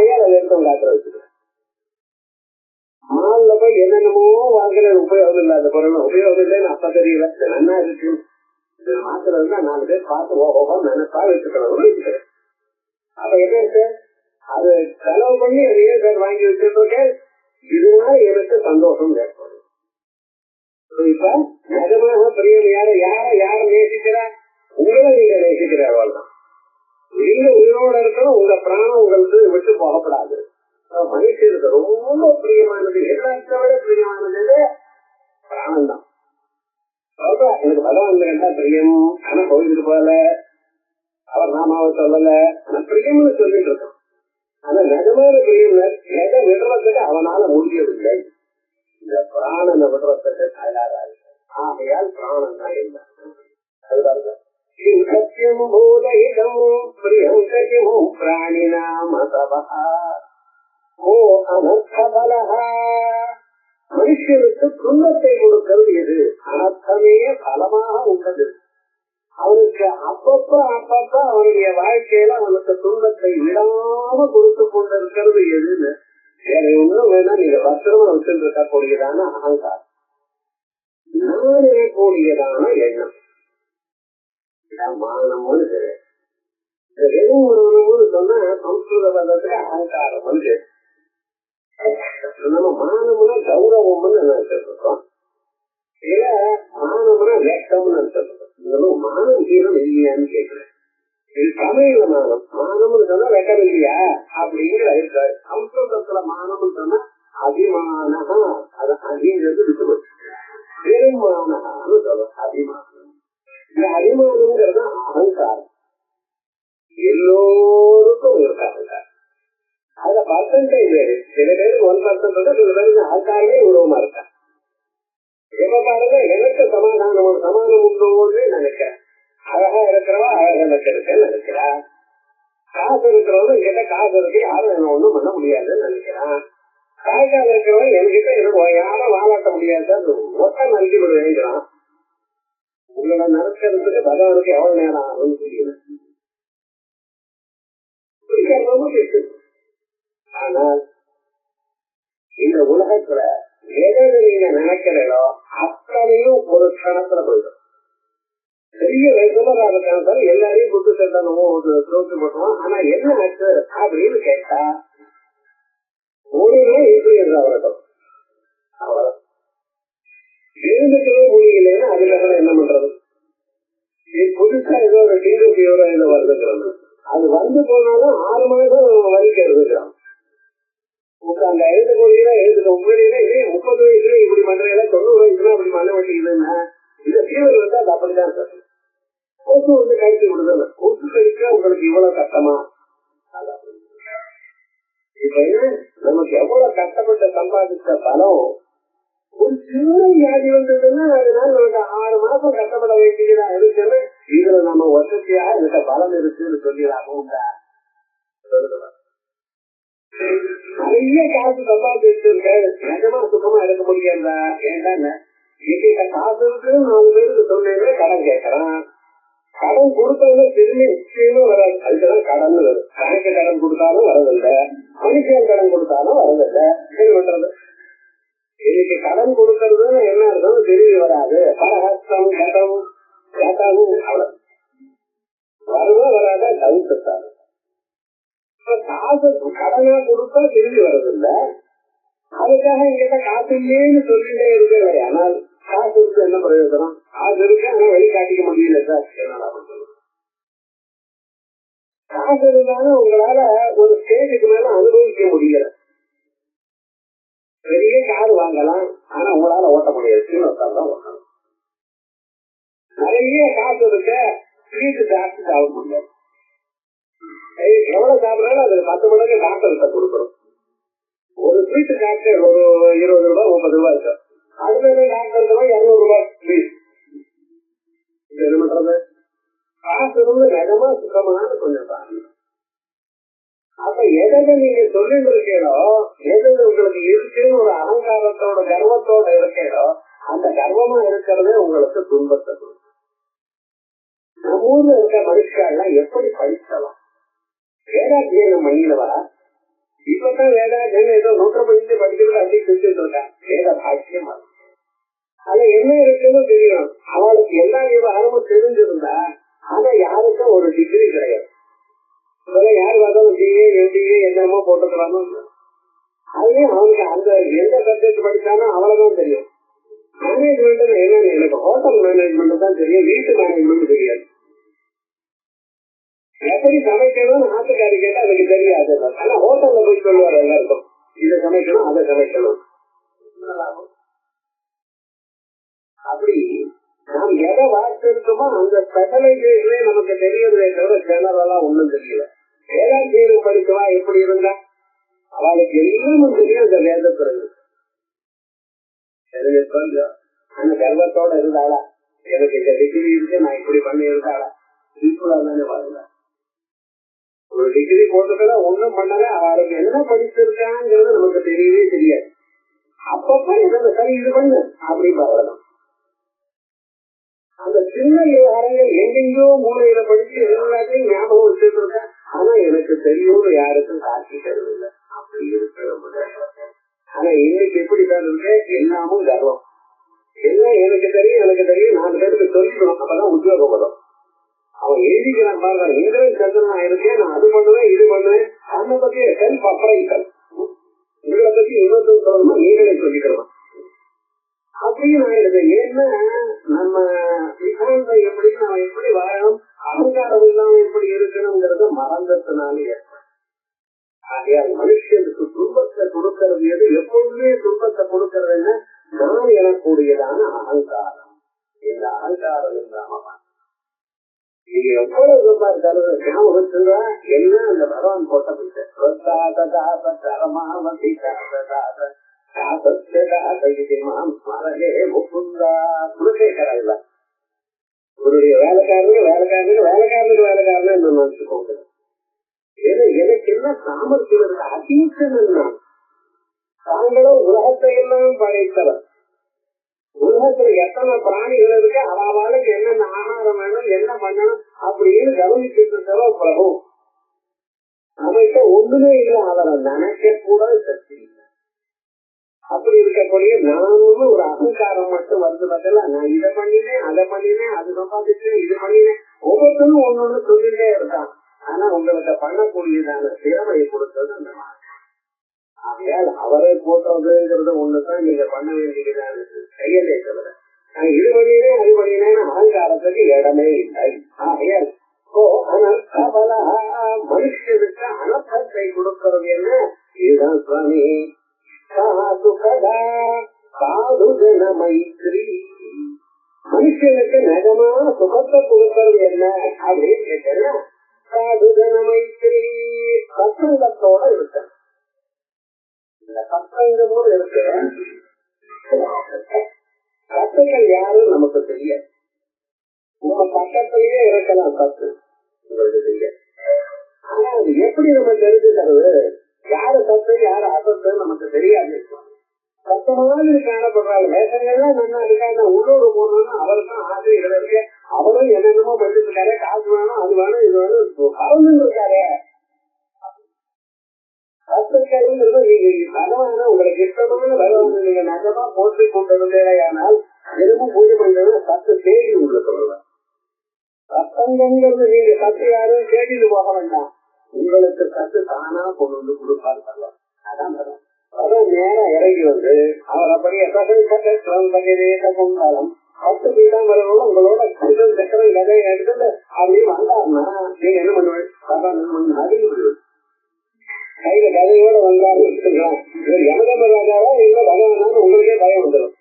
ஏன் அதை எடுத்து உங்க ஆத்துல வச்சுக்கிறேன். மால்ல போய் என்னென்னமோ வாங்கல, உபயோகம் இல்லாத பொருள் உபயோகம் இல்லைன்னு அப்ப தெரியல. நல்லா இருக்கு, இது மாத்திர இருந்தா 4 பேர் பார்த்து ஓஹோ நினைப்பா வச்சுக்கணும் வச்சுக்கிறேன். அப்ப என்ன அது செலவு பண்ணி அதையே பேர் வாங்கி வச்சிருக்கேன். இதனால எனக்கு சந்தோஷம் ஏற்படும். இப்ப நிஜமாக பிரியம் யார நேசிக்கிறா? உங்களை நீங்க நேசிக்கிறவள் தான். நீங்க உயிரோட இருக்கணும். உங்க பிராணம் உங்களுக்கு விட்டு போகப்படாது. மனுஷனுக்கு ரொம்ப பிரியமானது, எல்லாத்த விட பிரியமானது பிராணம் தான். எனக்கு பகவான் கேட்டா பிரியம், ஆனா கோயிலுக்கு போகல, அவர் நாமாவை சொல்லல, ஆனா பிரியம்னு சொல்லிட்டு இருக்கோம். ஆனா நிஜமான பிரியம் எதை விடுறதுக்கு அவனால முடியவில்லை. இந்த பிராணனை விடுறதுக்கு தயாராக. ஆகையால் பிராணம் தான் என்ன அது பாருங்க. சத்தியம் போதம் பிரியம் சகிமும் பிராணினாம் அசவஹா ஓ அனர்த்தபலஹா. மனுஷனுக்கு துன்பத்தை கொடுக்கிறது எது? அனர்த்தமே பலமாக உள்ளது. அவனுக்கு அப்பப்ப அவனுடைய வாழ்க்கையில அவனுக்கு துன்பத்தை விடாம கொடுத்து கொண்டிருக்கிறது எதுன்னு வேற ஒண்ணும் வேணா. நீங்க பத்திரமா வச்சுட்டு இருக்கக்கூடியதான அகங்காரம், நானே கூடியதான எண்ணம், மானம்னு தெரியும். வெறும் மானம்னு சொன்னா சம்ஸ்கிருத பதத்துல அகங்காரம் வந்து நம்ம மானம்னா கௌரவம்னு நினைச்சிருக்கோம். இல்ல மானம்னா வெட்டம்னு நினைச்சிருக்கோம். மானம் தீரம் இல்லையான்னு கேட்கிறேன். இது தமிழ்ல மானம்னு சொன்னா வெட்டம் இல்லையா அப்படிங்கிற சம்ஸ்கிருதத்துல மானம்னு சொன்னா அபிமானஹா. அது அதிங்கிறது விட்டு பெருமானஹான்னு சொல்ல அபிமானம். இந்த அபிமானம்ங்கிறது அகங்காரம் எல்லோருக்கும் இருக்காங்க. அதுல பர்சன்டேஜ் வேறு. சில பேருக்கு 1% சில பேருக்கு அகங்காரமே உருவமா இருக்கா. எப்ப பாருங்க எனக்கு சமாதானம் உண்டோன்னு நினைக்கிறேன். அழகா இருக்கிறவா அழகா இருக்கேன்னு நினைக்கிறா. காசு இருக்கிறவங்க என்கிட்ட காசு இருக்கு, யாரும் என்ன ஒண்ணும் பண்ண முடியாதுன்னு நினைக்கிறான். காய்க்கால இருக்கிறவங்க என்கிட்ட எனக்கு யாரும் வாழாட்ட முடியாது, மொத்தம் நல்கி விடுவேங்கிறான். உங்களை நடக்கிறதுக்கு பகவானுக்கு எவ்வளவு நேரம் ஆகும்னு தெரியல. ஆனால் இந்த உலகத்துல எதை நீங்க நினைக்கிறீங்களோ அத்தனையும் ஒரு கணத்துல போயிடும். பெரிய ரெகுலரா இருக்காங்க, எல்லாரையும் புத்து சட்டனமோ தோற்று போட்டோம். ஆனா என்ன ஆச்சு அப்படின்னு கேட்டா ஒரு நாள் இன்ஃபுளுயன்ஸ் ஆகட்டும், அவ்வளவு இருந்துக்கவே முடியலன்னா அதுக்கப்புறம் என்ன பண்றது? புதுசா ஏதோ ஒரு டிங்கு இதை வருதுங்கிறது. அது வந்து போனாலும் 6 மாதம் வலிக்க இருந்துக்கிறான். அந்த எழுதக்கூடியதா எழுதுக்க உண்மையிலே 30 வயசுல இப்படி பண்றீங்களா, 90 வயசுல அப்படி பண்ண வேண்டியதுன்னா இந்த ஃபீவர் வந்து அது அப்படிதான் சார். கொசு வந்து கழிச்சு விடுதல, கொசு கழிக்க உங்களுக்கு இவ்வளவு கஷ்டமா? இப்ப என்ன நமக்கு எவ்வளவு கஷ்டப்பட்ட சம்பாதிச்ச பலம் ஒரு சின்ன வியாதி வந்ததுன்னா அதனால நமக்கு 6 மாசம் கஷ்டப்பட வேண்டியதா இருக்குன்னு இதுல நம்ம வசதியாக இருக்க பலம் இருக்குன்னு சொல்லிடாம நிறைய காசு சம்பாதிச்சு இருக்க நிஜமா சுத்தமா எடுக்க முடியாதா? ஏன்டா என்கிட்ட காசு இருக்குன்னு 4 பேருக்கு சொன்னேன்னு கடன் கேட்கறான். கடன் கொடுத்தவங்க திரும்பி நிச்சயமும் வராது. அதுக்குதான் கடன் வருது. பேங்க் கடன் கொடுத்தாலும் வரதில்லை, மனுஷன் கடன் கொடுத்தாலும் வரதில்லை. என்ன பண்றது? இன்னைக்கு கடன் கொடுக்கறதுன்னு என்ன இருந்தாலும் திரும்பி வராது. பரஹஸ்தம் கடம் கேட்டாலும் அவ்வளவு வருவா வராத தவிர்த்தாரு. காசு கடனா கொடுத்தா திரும்பி வர்றதில்லை. அதுக்காக எங்கிட்ட காசு இல்லேன்னு சொல்லிட்டே இருக்கவே. ஆனால் காசு இருக்கு என்ன பிரயோஜனம்? காசு இருக்கு ஆனா வெளிக்காட்டிக்க முடியல சார். என்னடா பண்றது? காசு இருந்தாலும் உங்களால ஒரு ஸ்டேஜுக்கு மேல அனுபவிக்க முடியல. பெரிய கார் வாங்கலாம், ஆனா உங்களால ஓட்ட முடியாது, சீனோக்கார் தான் ஓட்டணும். நிறைய காசு இருக்க ஸ்வீட்டு ஜாஸ்தி சாப்பிட முடியாது. எவ்வளவு சாப்பிடறாலும் அது 10 மடங்கு டாக்டர்கிட்ட கொடுக்கணும். ஒரு ஸ்வீட்டு டாக்டர் ஒரு 20 ரூபாய் 30 ரூபாய் இருக்கு. அடுத்த டாக்டர் 200 ரூபாய் ஸ்வீட். என்ன பண்றது? காசு இருந்து நிஜமா சுத்தமான கொஞ்சம் பாருங்க. அப்ப எதை நீங்க சொல்லிட்டு இருக்கீங்களோ, எது உங்களுக்கு இருக்குன்னு ஒரு அலங்காரத்தோட கர்வத்தோட இருக்கீங்களோ, அந்த கர்வமா இருக்கிறதே உங்களுக்கு துன்பத்தை கொடுக்கும். நம்ம ஊர்ல இருக்க மனுஷெல்லாம் எப்படி படிச்சலாம்? வேதாத்தியனம் பண்ணினவா இப்பதான் வேதாத்தியனம் ஏதோ 115 படிக்கிறது அப்படி சொல்லிட்டு இருக்கான். வேத பாக்கியம் அதுல என்ன இருக்குன்னு தெரியும். அவளுக்கு எல்லா விவகாரமும் தெரிஞ்சிருந்தா ஆனா யாருக்கும் ஒரு டிகிரி கிடையாது. யாரு பார்த்தாலும் டிஏ என்டிஏ என்னமோ போட்டுக்கலாமோ. அதுலயும் அவனுக்கு அந்த எந்த சப்ஜெக்ட் படிச்சாலும் அவ்வளவுதான் தெரியும். மேனேஜ்மெண்ட் என்னன்னு எனக்கு ஹோட்டல் மேனேஜ்மெண்ட் தான் தெரியும், வீட்டு மேனேஜ்மெண்ட் தெரியாது. எப்படி சமைக்கணும் ஆட்டுக்காரி கேட்டா அதுக்கு தெரியாது. ஆனா ஹோட்டல்ல போய் சொல்லுவார் எல்லாருக்கும், இதை சமைக்கணும் அதை சமைக்கணும். அப்படி நாம் எதை வாசிருக்கோமோ அந்த ஸ்பெஷலைசேஷனே நமக்கு தெரியறதே தவிர ஜெனரலா ஒண்ணும் தெரியல. வேதாத்தியனம் படிக்கவா எப்படி இருந்தா அவளுக்கு எல்லாமும் தெரியும். அந்த வேதத்துறை அந்த கர்வத்தோட இருந்தாளா, எனக்கு இந்த டிகிரி இருக்கு நான் இப்படி பண்ணி இருந்தாளா? தானே வாழ்ந்தா. ஒரு டிகிரி போட்டுக்கல ஒண்ணும் பண்ணல, அவளுக்கு என்ன படிச்சிருக்காங்கிறது நமக்கு தெரியவே தெரியாது. அப்பப்ப எதாவது சரி இது பண்ணு அப்படின்னு வரலாம். அந்த சின்ன விவகாரங்கள் எங்கெங்கயோ மூலையில படிச்சு எல்லாத்தையும் ஞாபகம் வச்சுட்டு இருக்கேன். ஆனா எனக்கு தெரியும்னு யாருக்கும் காட்டிக்கிறது இல்லை. அப்படி இருக்கிற ஆனா இன்னைக்கு எப்படித்தான் இருக்கு, எல்லாமும் கர்வம். எல்லாம் எனக்கு தெரியும் எனக்கு தெரியும் 4 பேருக்கு சொல்லிக்கணும், அப்பதான் உத்தியோகம் வரும். அவன் எழுதிக்கிறான் பாருங்க, இந்திரன் சந்திரன் நான் இருக்கேன், நான் அது பண்ணுவேன் இது பண்ணுவேன். அதை பத்தி செல்ஃப் அப்ரைசல், உங்களை பத்தி இன்னொருத்தர் சொல்லணுமா நீங்களே சொல்லிக்கலாம் அப்படின்னு ஆயிடுது. ஏன்னா நம்ம சித்தாந்தம் எப்படி நம்ம எப்படி வாழணும், அகங்காரம் இல்லாம எப்படி இருக்கணும்ங்கிறத மறந்ததுனால ஆகையால் மனுஷனுக்கு துன்பத்தை கொடுக்கறது எது, எப்பொழுதுமே துன்பத்தை கொடுக்கறதுன்னு நான் எனக்கூடியதான அகங்காரம். இந்த அகங்காரம் இல்லாம இது எவ்வளவு ரூபாய் இருக்காரு ஞாபகத்துல என்ன அந்த பகவான் போட்ட உன்னுடைய வேலைக்காரனுக்கு வேலைக்காரனுக்கு வேலைக்காரனுக்கு வேலைக்காரன்னு நினைச்சுக்கோங்க. எனக்கு என்ன சாமர்த்தியம் இருக்கு, அதீசன் தாங்களும் உலகத்தை எல்லாம் படைத்தவர். உலகத்துல எத்தனை பிராணிகள் இருக்கு, அவளுக்கு என்னென்ன ஆகாரம் வேணும் என்ன பண்ணணும் அப்படின்னு கவனிச்சுட்டு இருக்கிற பிரபு. நம்மகிட்ட ஒண்ணுமே இல்லை, அவரை நினைக்க கூட சக்தி இல்லை. அப்படி இருக்கக்கூடிய நானும் ஒரு அகங்காரம் மட்டும் வந்து பார்த்தல, நான் இதை பண்ணினேன் அதை பண்ணினேன் அது சம்பாதிச்சேன் இது பண்ணினேன், ஒவ்வொருத்தரும் ஒன்னொன்னு சொல்லிட்டே இருக்கான். ஆனா உங்களுக்கு பண்ணக்கூடியதான திறமையை கொடுத்தது அந்த ஆகையால் அவரை போட்டதுங்கிறது ஒண்ணுதான் நீங்க பண்ண வேண்டியதான செயலே தவிர நான் இது பண்ணினேன் அது பண்ணினேன்னு அகங்காரத்துக்கு இடமே இல்லை. ஆகையால் மனுஷனுக்கு அனர்த்தத்தை கொடுக்கிறது என்ன, இதுதான் சுவாமி சாதுஜன மைத்ரி. மனுஷனுக்கு நிஜமான சுகத்தை கொடுக்கிறது என்ன அப்படின்னு கேட்டேன்னா சாதுஜன மைத்ரி, சத்சங்கத்தோட இருக்க. இந்த சத்சங்கமும் இருக்கு, சத்துக்கள் யாரும் நமக்கு தெரியாது. உங்க பக்கத்திலேயே இருக்கலாம் சத்து, உங்களுக்கு தெரியாது. ஆனா அது எப்படி நம்ம தெரிஞ்சுக்கிறது, யாரு சத்து யாரு அசத்து நமக்கு தெரியாது. சத்த மாதிரி காணப்படுறாங்க. வேசங்கள்லாம் நல்லா இருக்காங்க, உள்ளூர் போனோம்னா அவருக்கும் ஆசிரியர்கள் இருக்கு, அவரும் என்னென்னமோ பண்ணிட்டு இருக்காரு, காசு வேணும் அது வேணும் இது வேணும் கலந்து இருக்காரு. சத்துக்கிறது நீங்க பகவான உங்களுக்கு இஷ்டமான பகவான் நீங்க நகமா போற்றி கொண்டிருந்தேனால் தினமும் பூஜை பண்றது சத்து தேடி உங்களுக்கு வருவார். சத்தங்கிறது நீங்க சத்து யாரும் தேடிட்டு போக வேண்டாம், உங்களுக்கு சத்து தானா கொண்டு வந்து கொடுப்பாரு தருவார். அதான் நேரம் இறங்கி வந்து அவர் அப்படியே கொண்டாலும் 10 பீடாமரோட உங்களோட கடிதம் சக்கரம் கதையை எடுத்துட்டு அப்படி வந்தாருன்னா நீங்க என்ன பண்ணுவேன் அதிகம் விடுவேன். கையில கதையோட வந்தாரு வச்சுக்கலாம். யமதம ராஜாவா இல்ல பகவானான்னு உங்களுக்கே பயம் வந்துடும்.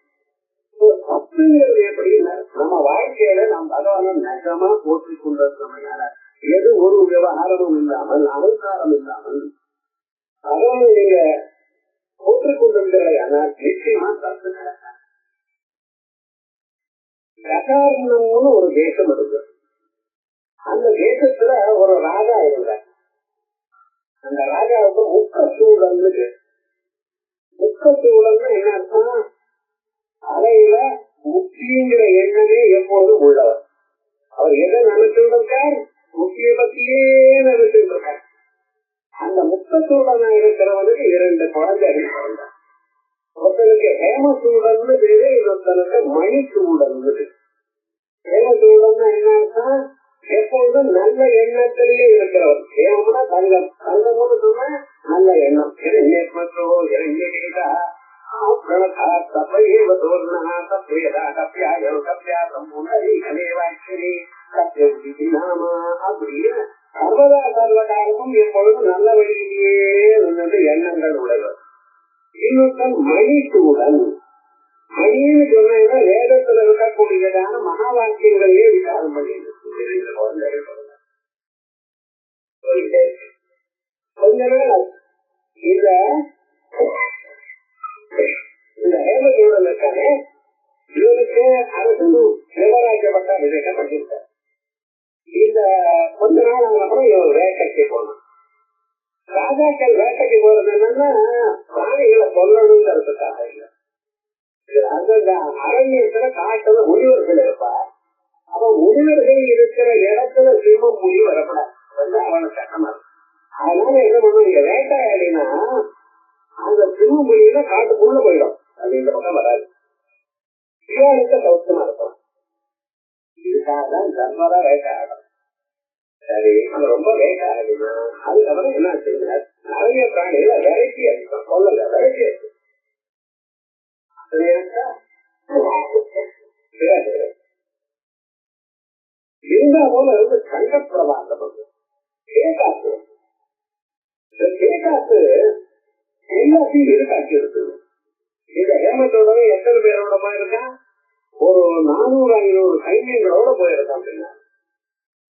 தப்புங்கிறது எப்படின்னா நம்ம வாழ்க்கையில நாம் பகவான நகமா போற்றி கொண்டிருக்கிறோம். எது ஒரு விவகாரமும் இல்லாமல் அலங்காரம் இல்லாமல் பகவான நீங்க போற்றிக் கொண்டிருக்கிறார் நிச்சயமா தப்பு நடக்காது. ககாரணம்னு ஒரு தேசம் இருக்கு. அந்த தேசத்துல ஒரு ராஜா இருந்தார். அந்த ராஜாவுக்கு முக்கச்சூழல்னு முக்கச்சூழல்னு என்ன அர்த்தம்? அறையில முக்கியங்கிற எண்ணமே எப்போதும் உள்ளவர். அவர் எதை நினைச்சுட்டு இருக்கார்? முக்கிய பத்தியே நினைச்சுட்டு இருக்கார். அந்த முக்கச்சூழலா இருக்கிறவனுக்கு 2 குழந்தைகள் பிறந்தார். ஒருத்தனுக்கு ஹேமசூடன்னு பேரு, இன்னொருத்தனுக்கு மணிசூடன்னு. ஹேமசூடன்னா என்ன அர்த்தம்? எப்பொழுதும் நல்ல எண்ணத்திலேயே இருக்கிறவர். ஹேமம்னா தங்கம், தங்கம்னு சொன்னா நல்ல எண்ணம். அப்படின்னு சர்வதா சர்வகாலமும் எப்பொழுதும் நல்ல வழியிலேயே எண்ணங்கள் உடையவர். இன்னொருத்தன் மணிசூடன். மணின்னு சொன்னா வேதத்துல இருக்கக்கூடியதான மகா வாக்கியங்களையே விசாரம் பண்ணிட்டு கொஞ்ச நாள் இந்த ஹேமசூடன் இருக்கானே, இவனுக்கு அரசு சிவராஜ்ய பட்டாபிஷேகம் பண்ணிருக்கார். இந்த கொஞ்ச நாள் அப்புறம் இவன் வேட்டைக்கு போனான். ராஜாக்கள் வேட்டைக்கு போறது என்னன்னா பிராணிகளை கொல்லணுங்கிறதுக்காக இல்ல. அந்த அரண்யத்துல காட்டுல முனிவர்கள் இருப்பார். அப்ப முனிவர்கள் இருக்கிற இடத்துல சிவம் முனி வரப்படாது வந்து அவனை சட்டமா இருக்கும். அதனால என்ன பண்ணுவீங்க, வேட்டையாடினா அந்த சிவமொழியில காட்டுக்குள்ள போயிடும். அது இந்த பக்கம் வராது. சிவானுக்கு சௌத்தமா இருக்கும். இதுக்காக தான் தர்மரா வேட்டையாடும். சரி, நம்ம ரொம்ப வேட்டையாடினா அதுக்கப்புறம் என்ன செய்ய, நிறைய பிராணிகளை வெரைட்டி அடிக்கும். சொல்லல வெரைட்டி அடிக்கும். இருந்தா போல இருந்து சங்கப்பிரவாசம் கேகாசு. இந்த கேகாசு எல்லாத்தையும் இருக்காக்கி இருக்குது. இந்த ஹேமத்தோட எத்தனை பேரோட போயிருக்கான்? ஒரு 400-500 சைன்யங்களோட போயிருக்கான். அப்படின்னா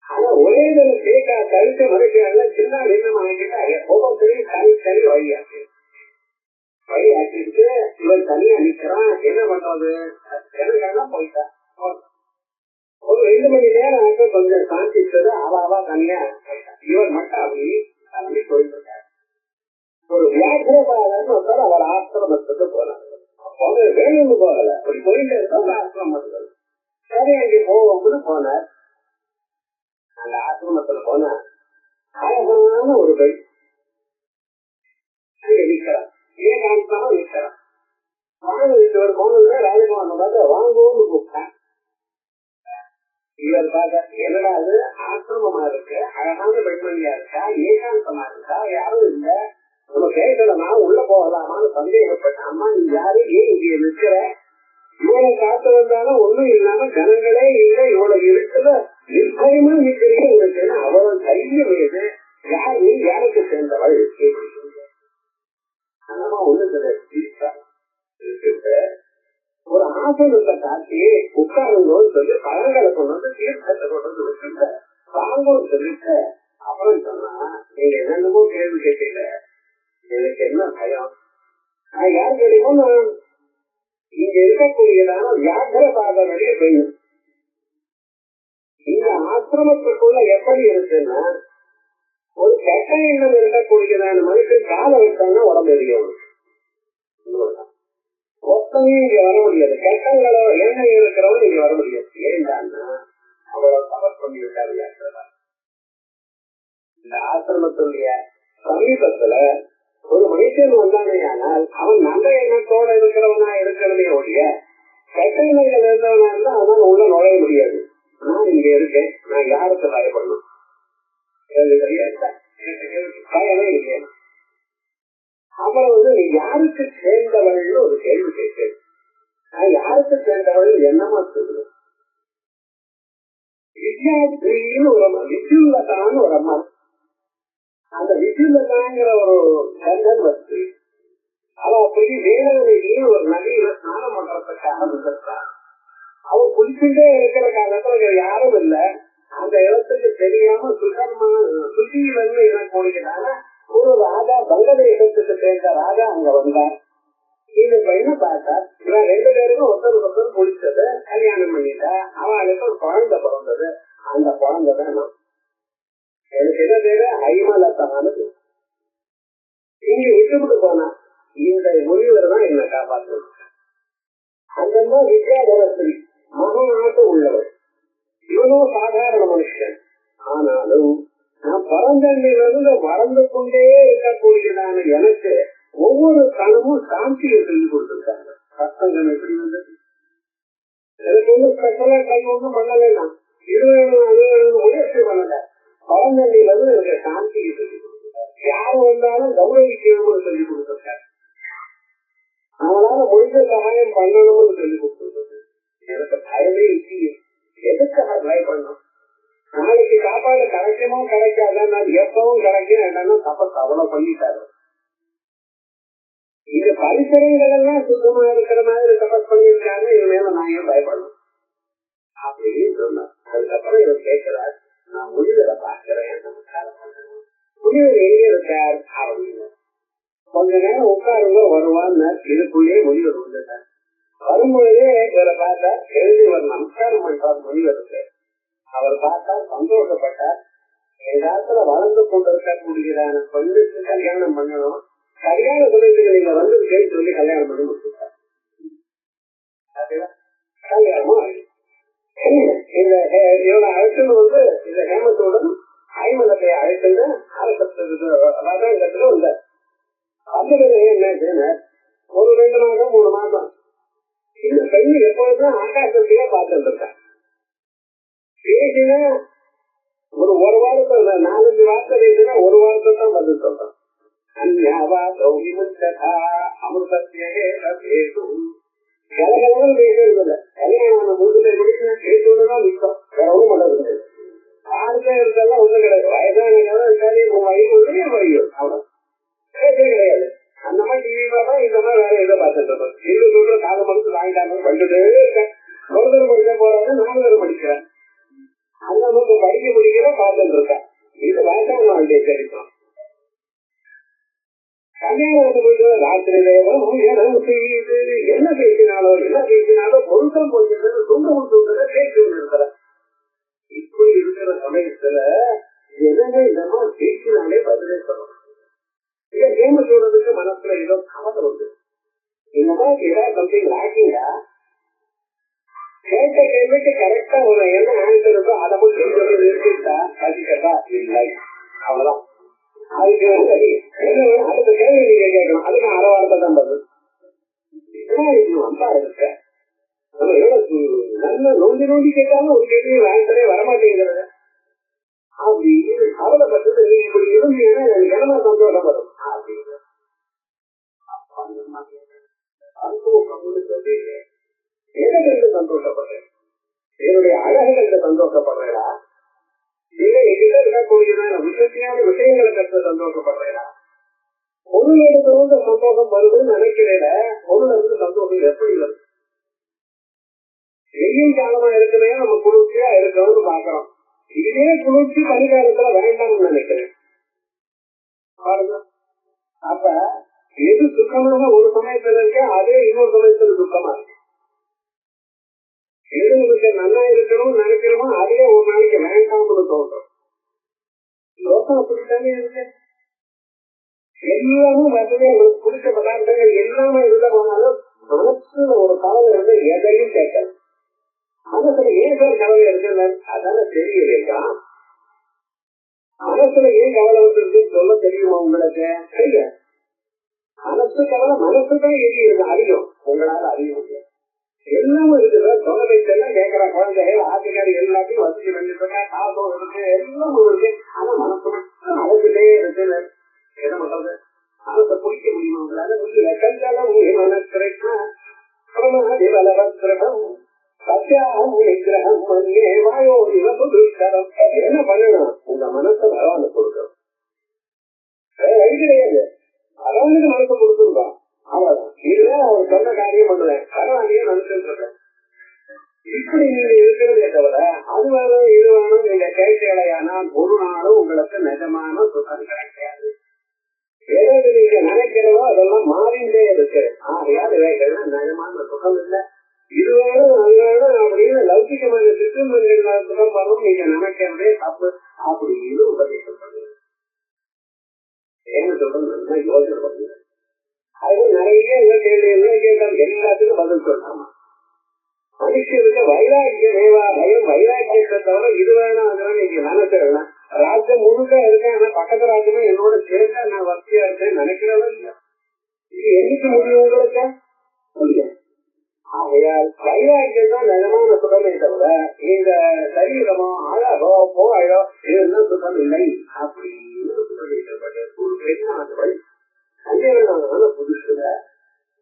ஆனா ஒரே தடவை கேக்கா கழிச்ச மறுக்கையால சின்ன என்ன வாங்கிட்டா ஒவ்வொருத்தரையும் தனி வழியாச்சு வழியாக்கிட்டு இவன் தனியா நிக்கிறான். என்ன பண்றது? எனக்கெல்லாம் போயிட்டான். ஒரு 2 மணி நேரம் ஆக கொஞ்சம் சாந்திச்சது. அவா தனியா இவன் மட்டும் அப்படி போயிட்டு இருக்காரு. ஒரு வியாக்கிரபாதன் ஒருத்தர் அவர் ஆசிரமத்துக்கு போனாங்க. வேணும்னு போகல, அப்படி போயிட்டு இருக்க ஒரு ஆசிரமத்துக்கு. சரி, அங்கே போவோம்னு போனார். அந்த ஆசிரமத்துல போனா அழகான ஒரு பெண் நிற்கிறான். ஏகாந்தமா நிற்கிறான். வாங்க போனதுல ராஜகுமாரன் பார்த்து வாங்குவோம்னு கூப்பிட்டான். இவர் பார்த்த என்னடா அது ஆசிரமமா இருக்கு, அழகான பெண்மணியா இருக்கா, ஏகாந்தமா இருக்கா, யாரும் இல்ல, நம்ம கேட்கலமா உள்ள போகலாமான்னு சந்தேகப்பட்ட அம்மா நீ யாரு, ஏன் இங்க நிற்கிற, இவனை காத்து வந்தாலும் ஒண்ணும் இல்லாம ஜனங்களே இல்ல, இவ்வளவு இருக்கிற நிச்சயமா நிற்கிறீங்க இருக்கு. அவ்வளவு தைரியம் ஏது, யார் நீ, யாருக்கு சேர்ந்தவள்? அம்மா ஒண்ணு ஒரு ஆசனத்தை காட்டி உட்காருங்கன்னு சொல்லி பழங்களை கொண்டு வந்து தீர்த்தத்தை கொண்டு வந்து வச்சுட்ட வாங்கன்னு சொல்லிட்டு அப்புறம் சொன்னா நீங்க என்னென்னமோ கேள்வி கேட்டீங்க, எனக்கு என்ன பயம், நான் யார் தெரியுமோ இங்க இருக்கக்கூடியதான வியாக்கிரபாத வெளியே பெய்யும். இந்த ஆசிரமத்துக்குள்ள எப்படி இருக்குன்னா ஒரு கெட்ட எண்ணம் இருக்கக்கூடியதான மனுஷன் காலை வச்சாங்கன்னா உடம்பு எரியும். மொத்தமே இங்க வர முடியாது. கெட்டங்களோ எண்ணெய் இருக்கிறவங்க இங்க வர முடியாது. ஏன்டான்னா அவ்வளவு தவறு பண்ணி விட்டாரு. இந்த ஆசிரமத்துடைய சமீபத்துல ஒரு மனுஷன் வந்தானே ஆனால் அவன் நல்ல எண்ணத்தோட இருக்கிறவனா இருக்கிறதே ஒழிய கெட்ட எண்ணங்கள் இருந்தவனா இருந்தா அவனால உள்ள நுழைய முடியாது. நான் இங்க இருக்கேன், நான் யாருக்கு பயப்படணும்? பயமே இல்லையா? அப்புறம் நீ யாருக்கு சேர்ந்தவள் ஒரு கேள்வி கேட்டு யாருக்கு சேர்ந்தவள் என்னமா சொல்லுது. வித்யாஸ்ரீன்னு ஒரு அம்மா, வித்யுல்லதான்னு ஒரு அம்மா. அந்த வித்யுல்லதாங்கிற ஒரு கண்ணன் வச்சு அவ போய் வேளாண்மையிலேயே ஒரு நதியில ஸ்நானம் பண்றதுக்காக வந்திருக்கான். அவன் குளிச்சுட்டே இருக்கிற காலத்துல யாரும் இல்ல. அந்த இடத்துக்கு தெரியாம சுத்தியிலிருந்து என்ன போடுகிறாங்க. ஒரு ராஜா, பங்கதேசத்துக்கு சேர்ந்த ராஜா அங்க வந்தார். இந்த பையனை பார்த்தா இவன் 2 பேருக்கும் ஒருத்தர் குளிச்சது, கல்யாணம் பண்ணிட்டா. அவளுக்கு ஒரு குழந்தை பிறந்தது. அந்த குழந்தைதான் நான். எனக்கு என்ன பேரு ஐமலத்தானது. இங்க விட்டுவிட்டு போனா இந்த முனிவர் தான் என்ன காப்பாற்று. அந்த வித்யாதரஸ்ரீ மகனாக உள்ளவர். இவனும் சாதாரண மனுஷன். ஆனாலும் நான் பிறந்தண்டிலிருந்து வளர்ந்து கொண்டே இருக்கக்கூடியதான எனக்கு ஒவ்வொரு கணமும் சாந்தியை சொல்லி கொடுத்திருக்காங்க. சத்தங்கள் எப்படி வந்தது எனக்கு ஒன்றும் ஸ்பெஷலா கை ஒன்றும் பண்ண வேண்டாம். 20 முயற்சி பண்ணல. பிறந்தண்டிலிருந்து எனக்கு சாந்தியை சொல்லி கொடுத்திருக்காரு. யார் வந்தாலும் கௌரவிக்கணும்னு சொல்லி கொடுத்திருக்காரு. அவனால முடிஞ்ச சகாயம் பண்ணணும்னு சொல்லி கொடுத்திருக்காரு. எனக்கு பயமே இல்லையே. எதுக்காக ட்ரை பண்ணும்? நாளைக்கு சாப்பாடு கிடைக்குமோ கிடைக்காத எப்பவும் கிடைக்கும் என்னன்னா தப்பத்தை அவ்வளவு பண்ணிட்டாரு. இந்த பரிசரங்கள் எல்லாம் சுத்தமா இருக்கிற மாதிரி தபஸ் பண்ணியிருக்காங்க. இது மேல நான் ஏன் பயப்படணும் அப்படின்னு சொன்னேன். அதுக்கப்புறம் இவர் கேட்கிறார், நான் முனிவரை பார்க்கிறேன், நமஸ்காரம் பண்ணணும். முனிவர் எங்க இருக்கார் அப்படின்னு கொஞ்ச நேரம் உட்காருங்க வருவான்னு இதுக்குள்ளே முனிவர் வந்துட்டார். வரும்பொழுதே இவரை பார்த்தா எழுதி இவர் நமஸ்காரம் பண்றார் முனிவருக்கு. அவர் பார்த்தா சந்தோஷப்பட்டார். எங்காலத்துல வளர்ந்து கொண்டிருக்கக்கூடியதான பெண்ணுக்கு கல்யாணம் பண்ணணும். கல்யாண சமயத்துக்கு நீங்க வந்து சொல்லி கல்யாணம் பண்ணி முடிச்சுட்டார். கல்யாணமும் இந்த இவனை அழைச்சுன்னு வந்து இந்த ஹேமத்துடன் ஐமலத்தை அழைச்சுன்னு அரசத்துக்கு இடத்துல வந்த அந்த என்ன ஒரு 2 மாதம் 3 மாதம் இந்த பெண் எப்பொழுதும் ஆகாசத்தையே பார்த்துட்டு இருக்கான். பேசினா ஒரு வாரத்தை 4-5 வார்த்தை பேசினா ஒரு வாரத்தை தான் பதில் சொல்றான். கலகலன்னு பேசுறது இல்லை. கல்யாணம் வீட்டுல முடிச்சு பேசுவதுதான் நிற்கும். வேற ஒண்ணும் பண்றது ஆறுதா இருந்தாலும் ஒண்ணும் கிடையாது. வயதான வயது அவ்வளவு பேசவே கிடையாது. அந்த மாதிரி டிவி பார்த்தா இந்த மாதிரி வேற எதை பார்த்துட்டு இருக்கோம். இது சொல்ற கால மனசு வாங்கிட்டாங்க பண்ணிட்டே இருக்கேன். ஒரு தரம் படிக்க போறாங்க, 4 தரம் படிக்கிறேன். அந்த அளவுக்கு படிக்க முடிக்கிற பார்த்துட்டு இருக்கேன். இது வயசான வாழ்க்கையை தெரிவிக்கும். கல்யாணம் போயிட்டு ராத்திரி என்ன பேசினாலோ பொருத்தம் போச்சுன்றது துண்டு கொடுத்துன்றத பேசி இருக்கிற இப்படி இருக்கிற சமயத்துல எதுவுமே இல்லாம பேசினாலே பதிலே சொல்லணும். இதை கேம சொல்றதுக்கு மனசுல ஏதோ கவலை வந்து இந்த மாதிரி ஏதாவது சம்திங் லாக்கிங்கா கேட்ட கேள்விக்கு கரெக்டா ஒரு என்ன ஆன்சர் இருக்கோ அதை மட்டும் சொல்லி நிறுத்திட்டா கதிக்கட்டா இல்லை. அவ்வளவுதான். அதுக்கு அடுத்த கேள்வி நீங்க கேட்கணும். அதுக்கு 1/2 வாரத்தை தான் பதில். வம்பா இருக்க நம்ம எவ்வளவு நல்ல நோண்டி கேட்டாலும் ஒரு கேள்வி ஆன்சரே வரமாட்டேங்கிறது. அப்படின்னு கவலைப்பட்டது நீங்க இப்படி இருந்தீங்கன்னா எனக்கு என்ன சந்தோஷம் வரும் அப்படின்னு எதற்கு சந்தோஷப்படுறேன்? என்னுடைய அழகுகளுக்கு சந்தோஷப்படுறா இல்ல எங்கிட்ட இருக்கக்கூடியதான விஷயத்தையான விஷயங்களை கற்று சந்தோஷப்படுறா? பொருள் எடுக்கிறவங்க சந்தோஷம் வருதுன்னு நினைக்கிறேன். பொருள் இருந்து சந்தோஷம் எப்படி வருது? வெயில் காலமா இருக்குமே நம்ம குளிர்ச்சியா இருக்கணும்னு பாக்குறோம். இதே குளிர்ச்சி பனிகாலத்துல வேண்டாம்னு நினைக்கிறேன். பாருங்க, அப்ப எது சுத்தமாக ஒரு சமயத்துல இருக்கு அதே இன்னொரு சமயத்துல சுத்தமா இருக்கு. எது நமக்கு நல்லா இருக்கணும்னு நினைக்கிறோமோ அதே ஒரு நாளைக்கு வேண்டாம்னு தோன்றும். யோசனை அப்படித்தானே இருக்கு. எல்லாமும் வசதி உங்களுக்கு பிடிச்ச பதார்த்தங்கள் எல்லாமே இருந்த போனாலும் மனசுல ஒரு கவலை இருந்து எதையும் கேட்கல. மனசுல ஏன் சார் கவலை இருக்குல்ல அதான தெரியலையா? மனசுல ஏன் கவலை வந்துருக்குன்னு சொல்ல தெரியுமா உங்களுக்கு? தெரிய மனசு கவலை மனசுதான் எரி இருக்கு, அறியும். உங்களால அறிய முடியும். எல்லாமும் இருக்குதா சொல்ல வைத்தெல்லாம் கேட்கிற குழந்தைகள் ஆட்டுக்காரி எல்லாத்தையும் வசதி பண்ணிட்டு காசம் இருக்கு, எல்லாமும் இருக்கு. ஆனா மனசு அழைச்சிட்டே இருக்கு. என்ன பண்றது? மனசை குடிக்க முடியுமா உங்களால? முடியல. கண்டாலும் மனசு கிடைக்கும். காமாதிபலவத்ரம் சத்யாகம் நிகிரகம் மன்யே வாயோ இவதுஷ்கரம். என்ன பண்ணணும்? உங்க மனசை பகவானுக்கு கொடுக்கணும். வழி கிடையாது. பகவானுக்கு மனசை கொடுத்துருக்கோம், அவ்வளவுதான். இதுதான் அவர் சொன்ன காரியம் பண்ணுவேன், பகவானையே மனசுன்னு. இப்படி நீங்க இருக்கிறதே தவிர அது வேணும் இது வேணும் நீங்க கேட்கலையானால் ஒரு நாளும் உங்களுக்கு நிஜமான சுகம் கிடைக்காது. ஏதாவது நீங்க நினைக்கிறதோ அதெல்லாம் மாறிண்டே இருக்கு. ஆகையால் இவைகள்லாம் நிஜமான சுகம் இல்லை. இது வேணும் அது வேணும் அப்படின்னு லௌகிகமான சிற்றுமங்கள் சுகம் வரும் நீங்க நினைக்கிறதே தப்பு அப்படின்னு உபதேசம் பண்ணுங்க. என்ன சொல்றது? யோசனை பண்ணுங்க. அது நிறைய கேள்வி எல்லாம் கேட்டால் எல்லாத்துக்கும் பதில் சொல்லலாமா? மனுஷனுக்கு வைராக்கிய தேவாலயம் வைராக்கியத்தை தவிர இது வேணும் அது வேணும் நீங்க நினைச்சிடலாம். ராஜ்யம் முழுக்க இருக்கேன், ஆனா பக்கத்து ராஜ்யமே என்னோட சேர்ந்தா நான் வசதியா இருக்கேன் நினைக்கிறதா இல்லையா? இது என்னைக்கு முடியும் உங்களுக்கு? முடியும். ஆகையால் வைராக்கியம் தான் நிஜமான சுகமே தவிர இந்த சரீரமோ அழகோ போயோ இதெல்லாம் சுகம் இல்லை அப்படின்னு ஒரு பெண்ணானவள் கல்யாணமான புதுசுல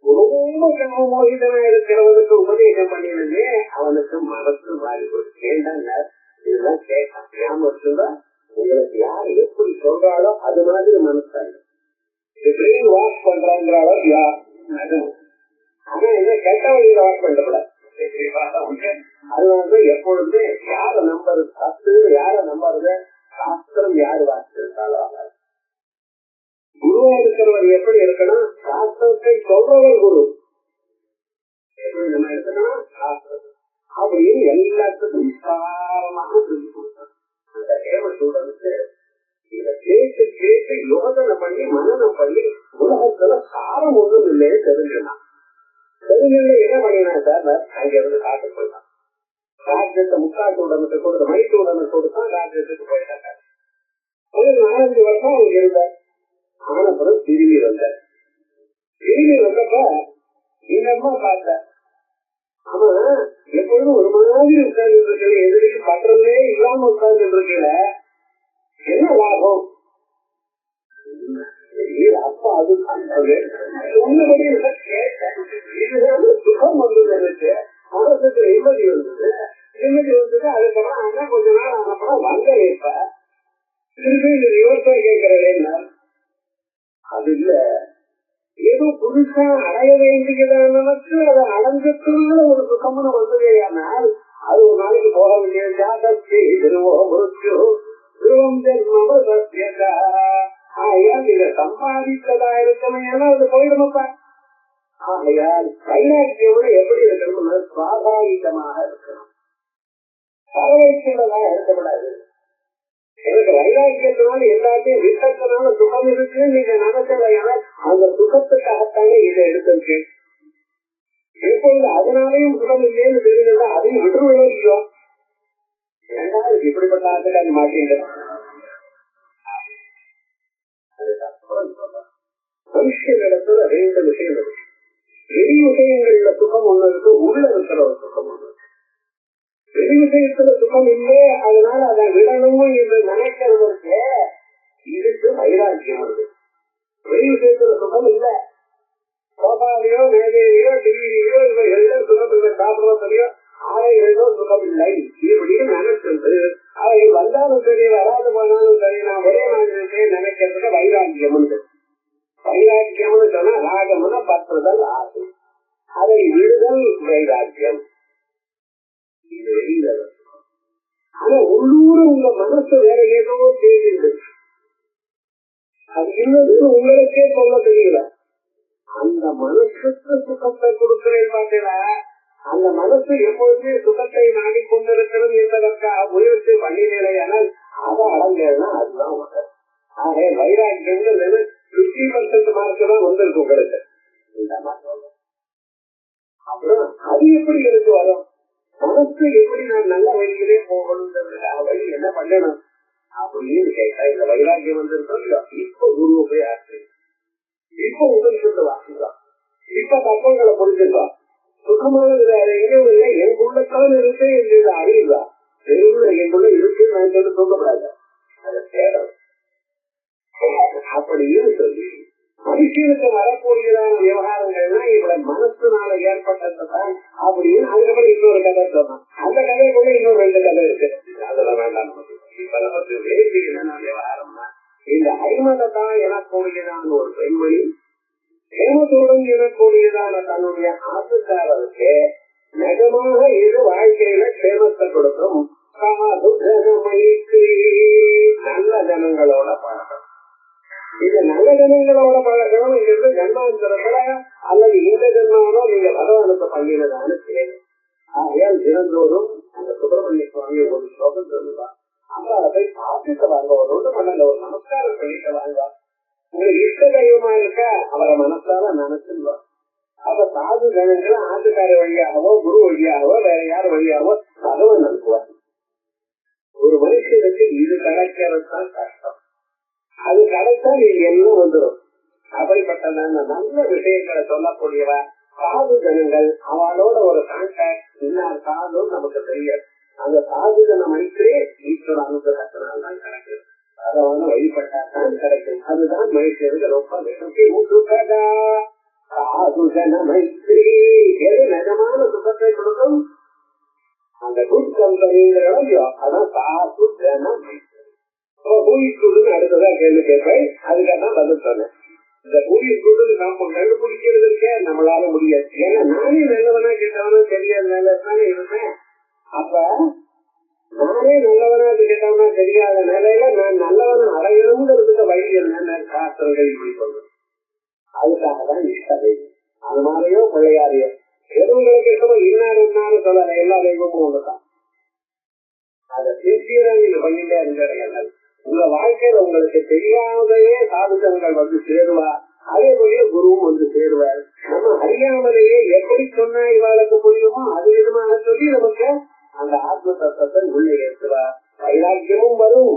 ரொம்ப கர்மமோகிதனா இருக்கிறவனுக்கு உபதேசம் பண்ணினதே அவனுக்கு மனசு மாறி கேட்டாங்க. இதெல்லாம் கேட்காம இருந்தா உங்களுக்கு யார் எப்படி சொல்றாளோ அது மாதிரி மனசாங்க பிரெயின் வாஷ் பண்றாங்கிறாளோ யார் அதுவும். ஆனா என்ன கெட்ட வழியில வாஷ் பண்ணக்கூடாது. அதனால எப்பொழுதுமே யார நம்பரு தப்பு யார நம்புறது சாஸ்திரம் யாரு வாசிச்சிருந்தாலும் ஆகாது. குருவா இருக்கிறவர் எப்படி இருக்கணும்? சாஸ்திரத்தை சொல்றவர் குரு எப்படி நம்ம இருக்கணும்? சாஸ்திரம் அப்படின்னு எல்லாத்துக்கும் விசாரமாக சொல்லி கொடுத்தோம். அந்த தேவ சூழலுக்கு இத கேட்டு கேட்டு யோசனை பண்ணி மனநம் பண்ணி உலகத்துல சாரம் ஒன்றும் இல்லையே தெரிஞ்சுனா தெரிஞ்சு என்ன பண்ணினா சார் அங்க இருந்து காட்டு போயிட்டான். ராஜ்யத்தை முக்காட்டு உடனுக்கு கொடுத்த மைக்கு உடனுக்கு கொடுத்தா ராஜ்யத்துக்கு போயிட்டாங்க. ஒரு 4-5 வருஷம் அவங்க இருந்தார். ஆனப்புறம் திரும்பி வந்தார். திரும்பி வந்தப்ப எங்க அம்மா பார்த்த அவன் எப்பொழுதும் ஒரு மாதிரி உட்கார்ந்து இருக்கல, எதிரையும் பற்றதே இல்லாம உட்கார்ந்து இருக்கல, என்ன லாபம்? அப்பா அது சொன்னபடி கேட்டேன். இதுதான் சுகம் வந்தது எனக்கு, மனசுக்கு நிம்மதி வந்தது. நிம்மதி வந்தது. அதுக்கப்புறம் ஆனா கொஞ்ச நாள் ஆனப்பறம் வந்தேன். இப்ப திரும்பி இந்த விவசாய கேட்கிறேன்னா அது இல்ல, ஏதோ புதுசா அடைய வேண்டியதானவற்று அதை அடைஞ்சிட்டுள்ள ஒரு சுகம்னு வந்ததேயானால் அது ஒரு நாளைக்கு போக வேண்டிய ஜாதத்தை ஆகையால் நீங்க சம்பாதித்ததா இருக்கணும், அது போயிடுமப்பா. ஆகையால் வைராக்கியோட எப்படி இருக்கணும்னு சுவாபாவிகமாக இருக்கணும், பரவச்சுள்ளதா இருக்கக்கூடாது. எனக்கு வைராக்கியத்தினால எல்லாத்தையும் விட்டத்தினால சுகம் இருக்கு நீங்க நினைச்சதையான அந்த சுகத்துக்காகத்தானே இதை எடுத்திருக்கு. இப்பொழுது அதனாலையும் சுகம் இல்லைன்னு தெரிஞ்சா அதையும் விட்டுருவோ இல்லையோ? ரெண்டாவது இப்படிப்பட்ட ஆட்கள் அது மாட்டீங்க. மனுஷனிடத்துல 2 விஷயம் இருக்கு. வெளி விஷயங்கள்ல சுகம் ஒண்ணு இருக்கு, உள்ள இருக்கிற ஒரு சுகம் ஒண்ணு இருக்கு. வெளி விஷயத்துல சுகம் இல்லை, அதனால அதை விடணும் என்று நினைக்கிறவருக்கு இதுக்கு வைராக்கியம் வருது. வெளி விஷயத்துல சுகம் இல்லை, சோபாவையோ மேதையோ டிவியோ இவைகளோ சுகம் இல்லை, சாப்பிடுறதுலையோ ஆலைகளோ சுகம் இல்லை இப்படின்னு நினைச்சது. அவை வந்தாலும் சரி வராது போனாலும் சரி நான் ஒரே மாதிரி நினைக்கிறதுக்கு வைராக்கியம் உண்டு. வைராக்கியம்னு சொன்னா ராகம்னா பற்றுதல் ஆசை, அதை விடுதல் வைராக்கியம். இது வெளியில ஆனா உள்ளூர் உங்க மனசு வேற ஏதோ தெரியுது, அது இன்னொரு உங்களுக்கே சொல்ல தெரியல. அந்த மனசுக்கு சுகத்தை கொடுக்கிறேன் பார்த்தீங்களா? அந்த மனசு எப்பொழுதுமே சுகத்தை நாடிக்கொண்டிருக்கிறது என்பதற்காக முயற்சி பண்ணினேனால் அதை அடங்கன்னா அதுதான் உங்கள். ஆக வைராக்கியம் 50% மார்க்கு தான் வந்திருக்கு உங்களுக்கு. இந்த மாற்றம் அப்புறம் அது எப்படி இருக்கு வரும்? மனசு எப்படி நான் நல்ல வழியிலே போகணுன்றதுக்காக வழி என்ன பண்ணணும் அப்படின்னு கேட்டா இந்த வைராக்கியம் வந்திருக்கோம். இப்ப குருவை போய் ஆச்சு, இப்ப உபனிஷத்தை வாசிக்கலாம், இப்ப தப்பங்களை புரிஞ்சுக்கலாம். சுகமானது வேற எங்கேயும் இல்லை, எனக்குள்ளத்தான் இருக்கு என்று அறியுதா? தெருவுல எனக்குள்ள இருக்கு நான் சொல்லக்கூடாது, அதை தேடணும் அப்படின்னு சொல்லி மனுஷனுக்கு வரக்கூடியதான விவகாரங்கள்லாம் இவ்வளவு மனசுனால ஏற்பட்டதுதான் அப்படின்னு அதுக்கப்புறம் இன்னொரு கதை சொன்னான். அந்த கதைக்குள்ள இன்னொரு 2 கதை இருக்கு. அதெல்லாம் வேண்டாம் நமக்கு. இப்ப நமக்கு வேண்டி என்னன்னா விவகாரம்னா இந்த ஐமதத்தான் எனக்கூடியதான ஒரு பெண்மணி ஹேமத்துடன் எனக்கூடியதான தன்னுடைய ஆத்துக்காரருக்கு நிஜமாக இது வாழ்க்கையில க்ஷேமத்தை கொடுக்கும். நல்ல ஜனங்களோட பழக்கம். இது நல்ல ஜனங்களோட பழக்கம் இங்கிருந்து ஜன்மாந்திரத்துல அல்லது இந்த ஜன்மாவோ நீங்க பகவானுக்கு பண்ணினதான செயல். ஆகையால் தினந்தோறும் அந்த சுப்பிரமணிய சுவாமி ஒரு ஸ்லோகம் சொல்லுவா. அப்ப அதை போய் பார்த்துட்டு வாங்க, ஒரு ஒன்று பண்ணல, ஒரு நமஸ்காரம் பண்ணிட்டு வாங்க. உங்களுக்கு இஷ்ட தெய்வமா இருக்க அவரை மனசால நினைச்சுவா. அப்ப சாது ஜனங்களை ஆட்டுக்கார வழியாகவோ குரு வழியாகவோ வேற யார் வழியாகவோ பகவான் அனுப்புவார். ஒரு மனுஷனுக்கு இது கிடைக்கிறதுதான் கஷ்டம். அது கிடைச்சா நீங்க எல்லாம் வந்துடும். அப்படிப்பட்டதான நல்ல விஷயங்களை சொல்லக்கூடியவா சாது ஜனங்கள். அவளோட ஒரு கான்டாக்ட் இன்னார் சாதுன்னு நமக்கு தெரியாது. அந்த சாது ஜன மைத்திரே ஈஸ்வர அனுகிரகத்தினால் தான் கிடைக்கும். அதை வழிபட்டாதான் கிடைக்கும். அதுதான் மனுஷனுக்கு ரொம்ப சாது ஜன மைத்திரி. எது நிஜமான சுகத்தை கொடுக்கும்? அந்த குட் கம்பெனிங்கிறோ அதான் சாது ஜன மைத்திரி. பூலிஸ்கூடுன்னு அடுத்ததான் கேள்வி கேட்பேன். அதுக்காக பதில் சொன்னேன். இந்த பூலிஸ்கூடு நாம கண்டுபிடிக்கிறதுக்கே நம்மளால முடியாது. ஏன்னா நானே நல்லவனா கேட்டவனா தெரியாத நிலையில்தானே இருந்தேன். அப்ப நானே நல்லவனா கேட்டவனா தெரியாத நிலையில நான் நல்லவனை அடையணுங்கிறதுக்கு வழி என்னென்ன சாஸ்திரங்கள் இப்படி சொல்றேன். அதுக்காகதான் இஷ்டதை. அது மாதிரியோ பிள்ளையாரியோ எதுவுங்களுக்கு இருக்கோ இன்னாரு சொல்லல. எல்லா தெய்வமும் ஒண்ணுதான். அதை சின்சியரா நீங்க பண்ணிட்டே இருந்தீங்க. உங்க வாழ்க்கையில உங்களுக்கு தெரியாமலேயே சாதுஜனங்கள் வந்து சேருவா. அதே போல குருவும் வந்து சேருவார். நம்ம அறியாமலேயே எப்படி சொன்னா இவாளுக்கு புரியுமோ அது விதமாக சொல்லி நமக்கு அந்த ஆத்ம தத்துவத்தை உள்ளே ஏற்றுவா. வைராக்கியமும் வரும்.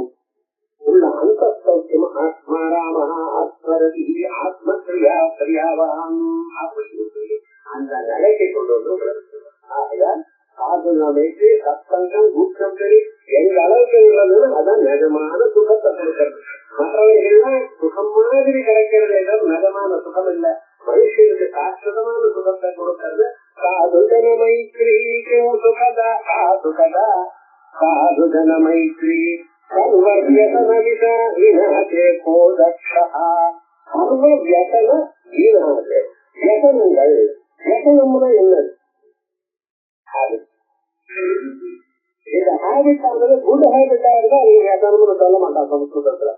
உள்ள அந்த சௌக்கியம் ஆத்மாராமஹா ஆத்மரதி ஆத்மக்ரியா பிரியாவாம் அப்படின்னு சொல்லி அந்த நிலைக்கு கொண்டு வந்து உங்களுக்கு. ஆகையால் சாதுநமைக்கு சத்சங்கம் ஊக்கம் சரி எங்க அளவுக்கு உள்ளதுன்னு அதான் நிஜமான சுகத்தை கொடுக்கிறது. மற்றவைகள்லாம் சுகம் மாதிரி கிடைக்கிறது. நிஜமான சுகம் இல்ல. மனுஷனுக்கு சாஸ்வதமான சுகத்தை கொடுக்கிறது சாதுஜன மைத்ரி. சுகதா சுகதா சாதுஜன மைத்ரி சர்வவியசன வினாசே கோதக்ஷா. சர்வவியசன வினாசே. வியசனங்கள் வியசனம்னா என்னது? இந்த ஹேபிட் ஆனது குட் ஹேபிட்டா இருந்தா அது வியசனம்னு சொல்ல மாட்டான் சமஸ்கிருதத்துல.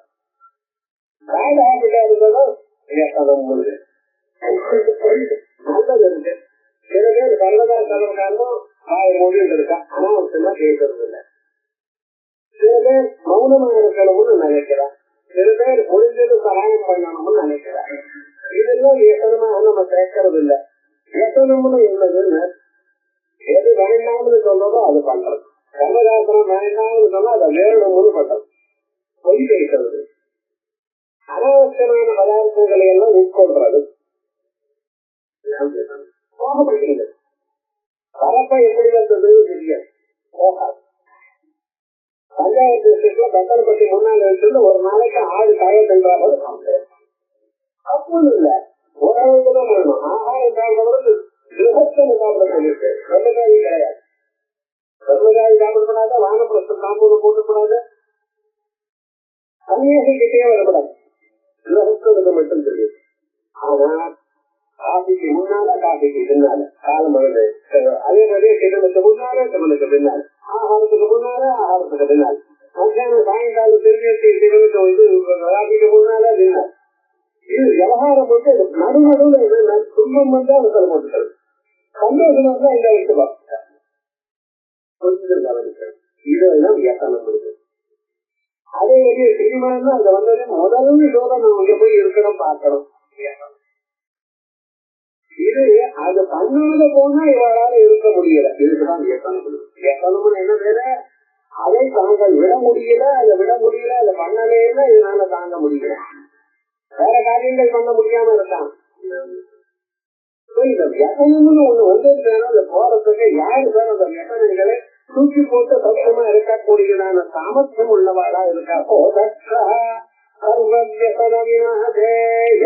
பேட் ஹேபிட்டா இருந்ததும் வியசனம் நல்லது இருக்கு. சில பேர் சர்வதா சர்வகாலமும் 1000 மொழிகள் இருக்கா. அனாவசியமா கேட்கறது இல்லை. சில பேர் மௌனமா இருக்கணும்னு நினைக்கிறான். சில பேர் முடிஞ்சது சகாயம் பண்ணணும்னு நினைக்கிறாங்க. இதெல்லாம் வியசனமாக நம்ம கேட்கறது இல்லை. வியசனம்னு என்னதுன்னு எது வேண்டாம்னு சொல்றதோ அது பண்றது. சர்வதாசனம் வேண்டாம்னு சொன்னா அதை வேறணும்னு பண்றது. பொய் பேசுறது, அனாவசியமான பதார்த்தங்களை எல்லாம் உட்கொள்றது. போகப்படுகிறது. பரப்ப எப்படி வந்தது தெரியாது. போகாது. பஞ்சாயத்து டிஸ்ட்ரிக்ட்ல பத்தனப்பட்டி முன்னாள் வச்சிருந்து ஒரு நாளைக்கு 6 காய சென்றாவது அப்பொழுது இல்ல. ஓரளவுக்கு தான் வேணும். ஆகாரம் சாப்பிடுறது கிரகஸ்தனை சாப்பிட சொல்லிருக்கு. வெள்ளக்காய் கிடையாது. வெள்ளக்காய் சாப்பிடக்கூடாது. வானப்பிரஸ்தம் சாப்பிட போட்டக்கூடாது. சன்னியாசிக்கிட்டே வரக்கூடாது. கிரகஸ்தனுக்கு மட்டும் தெரியும். ஆனா காபிக்கு முன்னால காபிக்கு பின்னால காலம் வருது. அதே மாதிரி கிட்டனுக்கு முன்னால கிட்டனுக்கு பின்னால ஆகாரத்துக்கு முன்னால ஆகாரத்துக்கு பின்னால மத்தியானம் சாயங்காலம் திருநெல்வேலி கிட்டனுக்கு வந்து காபிக்கு முன்னால பின்னால். இது விவகாரம் வந்து நடுநடுவில் என்ன துன்பம் வந்தா அவசரம் போட்டுக்கிறது. சந்தோஷமா இருந்தா இந்த வயசு பார்க்க கொஞ்சம் கவனிக்கிறது. இதெல்லாம் வியாசனம் இருக்கு. அதே மாதிரி சினிமான்னு அங்க வந்தது முதல்ல சோதனை அங்க போய் இருக்கணும் பார்க்கணும். இது அது பண்ணாத போனா இவளால இருக்க முடியல. இதுக்குதான் வியசனம். வியசனம்னு என்ன வேற? அதை தாங்கள் விட முடியல. அதை விட முடியல. அதை பண்ணலேன்னா இதனால தாங்க முடியல. வேற காரியங்கள் பண்ண முடியாம இருக்கான். இந்த வியசனம்னு ஒண்ணு வந்துருக்கான அதை போறதுக்கு யாரு பேர் அந்த வியசனங்களை தூக்கி போட்டு சத்தமா இருக்கக்கூடியதான சாமர்த்தியம் உள்ளவாளா இருக்கா?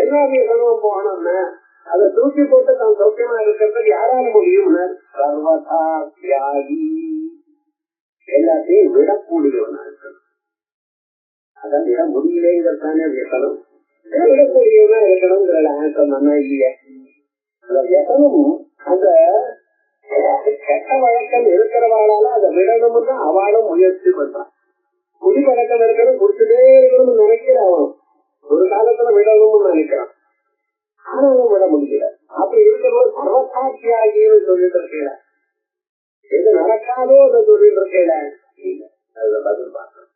எல்லா வியசனமும் போனோம்னா அதை தூக்கி போட்டு தான் சௌக்கியமா இருக்கிறது யாரால முடியும்? சர்வதா தியாகி, எல்லாத்தையும் விடக்கூடியவனா இருக்கணும். அதான் விட முடியலேங்கிறதானே வியசனம். விடக்கூடியவனா இருக்கணுங்கிற ஆன்சர் நல்லா இல்லையா? அந்த வியசனம் அந்த கெட்ட வழக்கம் இருக்கிறவாளால அதை விடணும்னு தான் அவளும் முயற்சி பண்றான். குடி பழக்கம் இருக்கணும், குடிச்சுட்டே இருக்கணும்னு நினைக்கிறான். அவனும் ஒரு காலத்துல விடணும்னு நினைக்கிறான், ஆனாலும் விட முடியல. அப்படி இருக்கிறவங்க சர்வதா தியாகின்னு சொல்லிட்டு இருக்கல. எது நடக்காதோ அதை சொல்லிட்டு இருக்கல. அதுல பதில் பார்க்கணும்.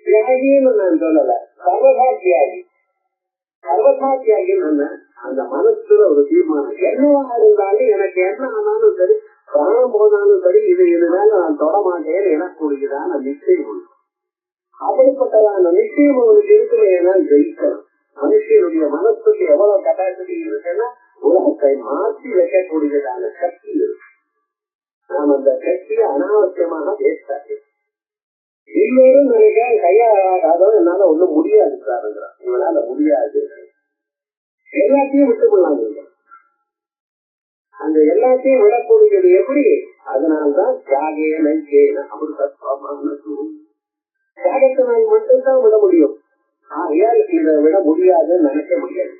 தியாகின்னு நான் சொல்லல, சர்வதா தியாகி. சர்வதா தியாகின்னு அந்த மனசுல ஒரு தீர்மானம், என்னவா இருந்தாலும் எனக்கு என்ன ஆனாலும் சரி, பிராணம் போனாலும் சரி, இது மேல நான் தொட மாட்டேன்னு எனக்கு கூடியதான நிச்சயம் உண்டு. அப்படிப்பட்டதான நிச்சயம் அவனுக்கு இருக்குமே என்னால் ஜெயிக்கணும். மனுஷனுடைய மனசுக்கு எவ்வளவு கெப்பாசிட்டி இருக்குன்னா உலகத்தை மாற்றி வைக்கக்கூடியதான சக்தி இருக்கு. நாம் அந்த சக்தியை அனாவசியமாக வேஸ்டாக எல்லோரும் நினைக்க கையாளாதோ என்னால ஒண்ணும் முடியாது சாருங்கிறான். இவனால முடியாது, எல்லாத்தையும் விட்டுக்கொள்ளலாம். நீங்க அந்த எல்லாத்தையும் விடக்கூடியது எப்படி? அதனால்தான் தியாகே நைக்கேன அமிர்தத்வமான தியாகத்தினால் மட்டும்தான் விட முடியும். ஆகையால் இதை விட முடியாதுன்னு நினைக்க முடியாது.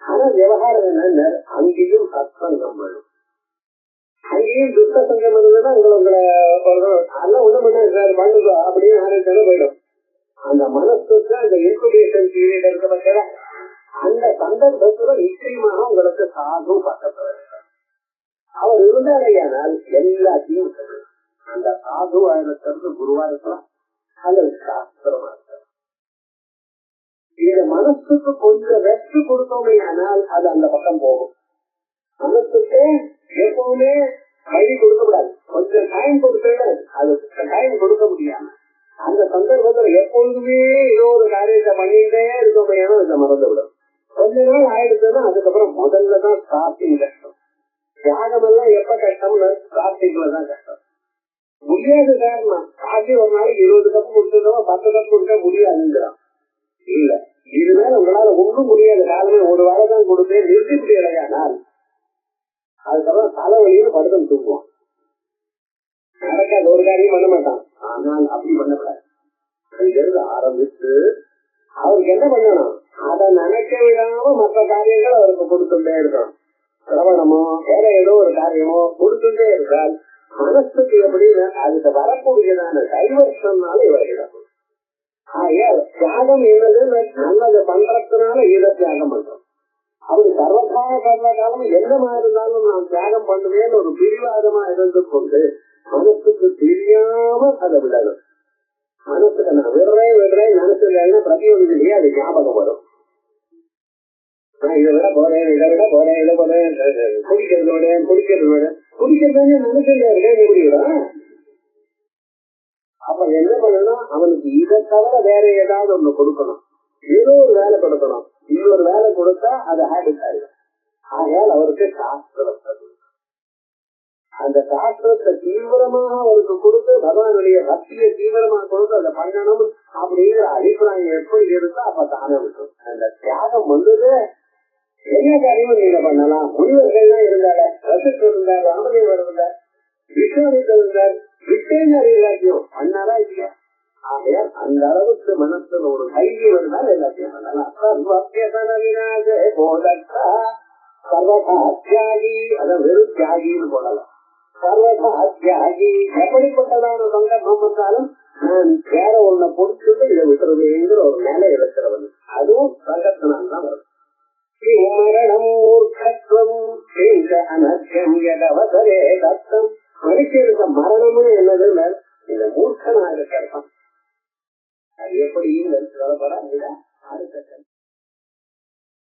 ஆனா விவகாரம் என்ன, அங்கேயும் சத்சங்கம் வேணும், அங்கேயும் துஷ்ட சங்கம் இருந்ததுன்னா உங்களை அதெல்லாம் ஒண்ணும் பண்ண பண்ணுதோ அப்படின்னு ஆரம்பிச்சாலே போயிடும். அந்த மனசுக்கு அந்த இன்குபேஷன் பீரியட் இருக்க பட்ச அந்த சந்தர்ப்பத்துல நிச்சயமாக உங்களுக்கு சாது பக்கத்துல அவர் இருந்தாலேயானால் எல்லாத்தையும் அந்த சாதுவா இருக்கிறது குருவா இருக்கலாம் அல்லது சாஸ்திரமா இருக்கலாம். இந்த மனசுக்கு கொஞ்சம் ரெஸ்ட் கொடுத்தோமே ஆனால் அது அந்த பக்கம் போகும். மனசுக்கு எப்பவுமே வழி கொடுக்க கூடாது, கொஞ்சம் டைம் கொடுத்தா அது டைம் கொடுக்க முடியாது. அந்த சந்தர்ப்பத்துல எப்பொழுதுமே ஏதோ ஒரு காரியத்தை பண்ணிட்டே இருக்கோமே இதை மறந்து விடும். கொஞ்ச நாள் ஆயிடுச்சுன்னா அதுக்கப்புறம் முதல்லதான் ஸ்டார்டிங் கஷ்டம். தியாகம் எல்லாம் எப்ப கஷ்டம்னு ஸ்டார்டிங்லதான் கஷ்டம். முடியாது காரணம் காசி ஒரு நாளைக்கு 20 கப் கொடுத்துருக்கோம், 10 கப் கொடுக்க முடியாதுங்கிறான். இல்ல, இதுதான் உங்களால ஒன்றும் முடியாது. காலமே ஒரு வாரம் தான் கொடுப்பேன், நிறுத்தி முடியலையானால் அதுக்கப்புறம் தலைவலியும் படுத்தம் தூங்குவான். நடக்காத ஒரு காரியம் பண்ண மாட்டான். ஆனால் அப்படி பண்ணக்கூடாது. அங்கிருந்து ஆரம்பித்து அவருக்கு என்ன பண்ணணும், அதை நினைக்க விடாம மற்ற காரியங்கள் அவருக்கு கொடுத்துட்டே இருக்கணும். சிரவணமோ வேற ஏதோ ஒரு காரியமோ கொடுத்துட்டே இருக்கால் மனசுக்கு எப்படின்னு அதுக்கு வரக்கூடியதான டைவர்ஷன்னால இவரை இழக்கும். ஆகையால் தியாகம் என்பது நல்லது பண்றதுனால இதை தியாகம் பண்றோம். அப்படி சர்வகாலம் என்னமா இருந்தாலும் நான் தியாகம் பண்ணுவேன்னு ஒரு பிரிவாதமா இருந்து கொண்டு மனசுக்கு தெரியாம அதை விடணும். மனசுக்கு நான் விடுறேன் நினைச்சதுன்னா பிரதியோகிலேயே அது ஞாபகம் வரும். நான் இதை விட போறேன், இதை விட போறேன், இதை போறேன், குடிக்கிறதானே நினைச்சுட்டே இருக்கேன். எப்படிடா அப்ப என்ன பண்ணணும், அவனுக்கு இதை தவிர வேற ஏதாவது ஒண்ணு கொடுக்கணும், ஏதோ ஒரு வேலை கொடுக்கணும். இன்னொரு வேலை கொடுத்தா அது ஹேபிட் ஆயிடும். ஆகையால் அவருக்கு சாஸ்திரத்தை அந்த சாஸ்திரத்தை தீவிரமாக அவருக்கு கொடுத்து பகவானுடைய பக்தியை தீவிரமா கொடுத்து அதை பண்ணணும் அப்படிங்கிற அபிப்பிராயம் எப்படி இருக்கோ அப்ப தானே விட்டோம். அந்த தியாகம் வந்தது என்ன காரியமும் நீங்க பண்ணலாம். முனிவர்கள் தான் இருந்தால, ரசித்து இருந்தார், ராமதேவர் இருந்தார், விஸ்வாமித்தர் இருந்தார், விட்டேனர் எல்லாத்தையும் பண்ணாரா இல்லையா? ஆகையால் அந்த அளவுக்கு மனசுல ஒரு தைரியம் இருந்தால் எல்லாத்தையும் பண்ணலாம். சர்வதா தியாகி, அதை வெறும் தியாகின்னு போடலாம். சர்வதா தியாகி எப்படிப்பட்டதான சந்தர்ப்பம் வந்தாலும் நான் வேற ஒன்ன பொறுத்துட்டு இதை விட்டுறதுங்கிற ஒரு நிலை இருக்கிறவன், அதுவும் சங்கத்தினால் தான் வரும். மரணம் மூர்க்கத்துவம் அனர்த்தம் எதவசரே தத்தம். மனுஷனுக்கு மரணம்னு என்னதுன்னு இந்த மூர்க்கனா இருக்கிறான். அது எப்படி சொல்லப்படாது அடுத்த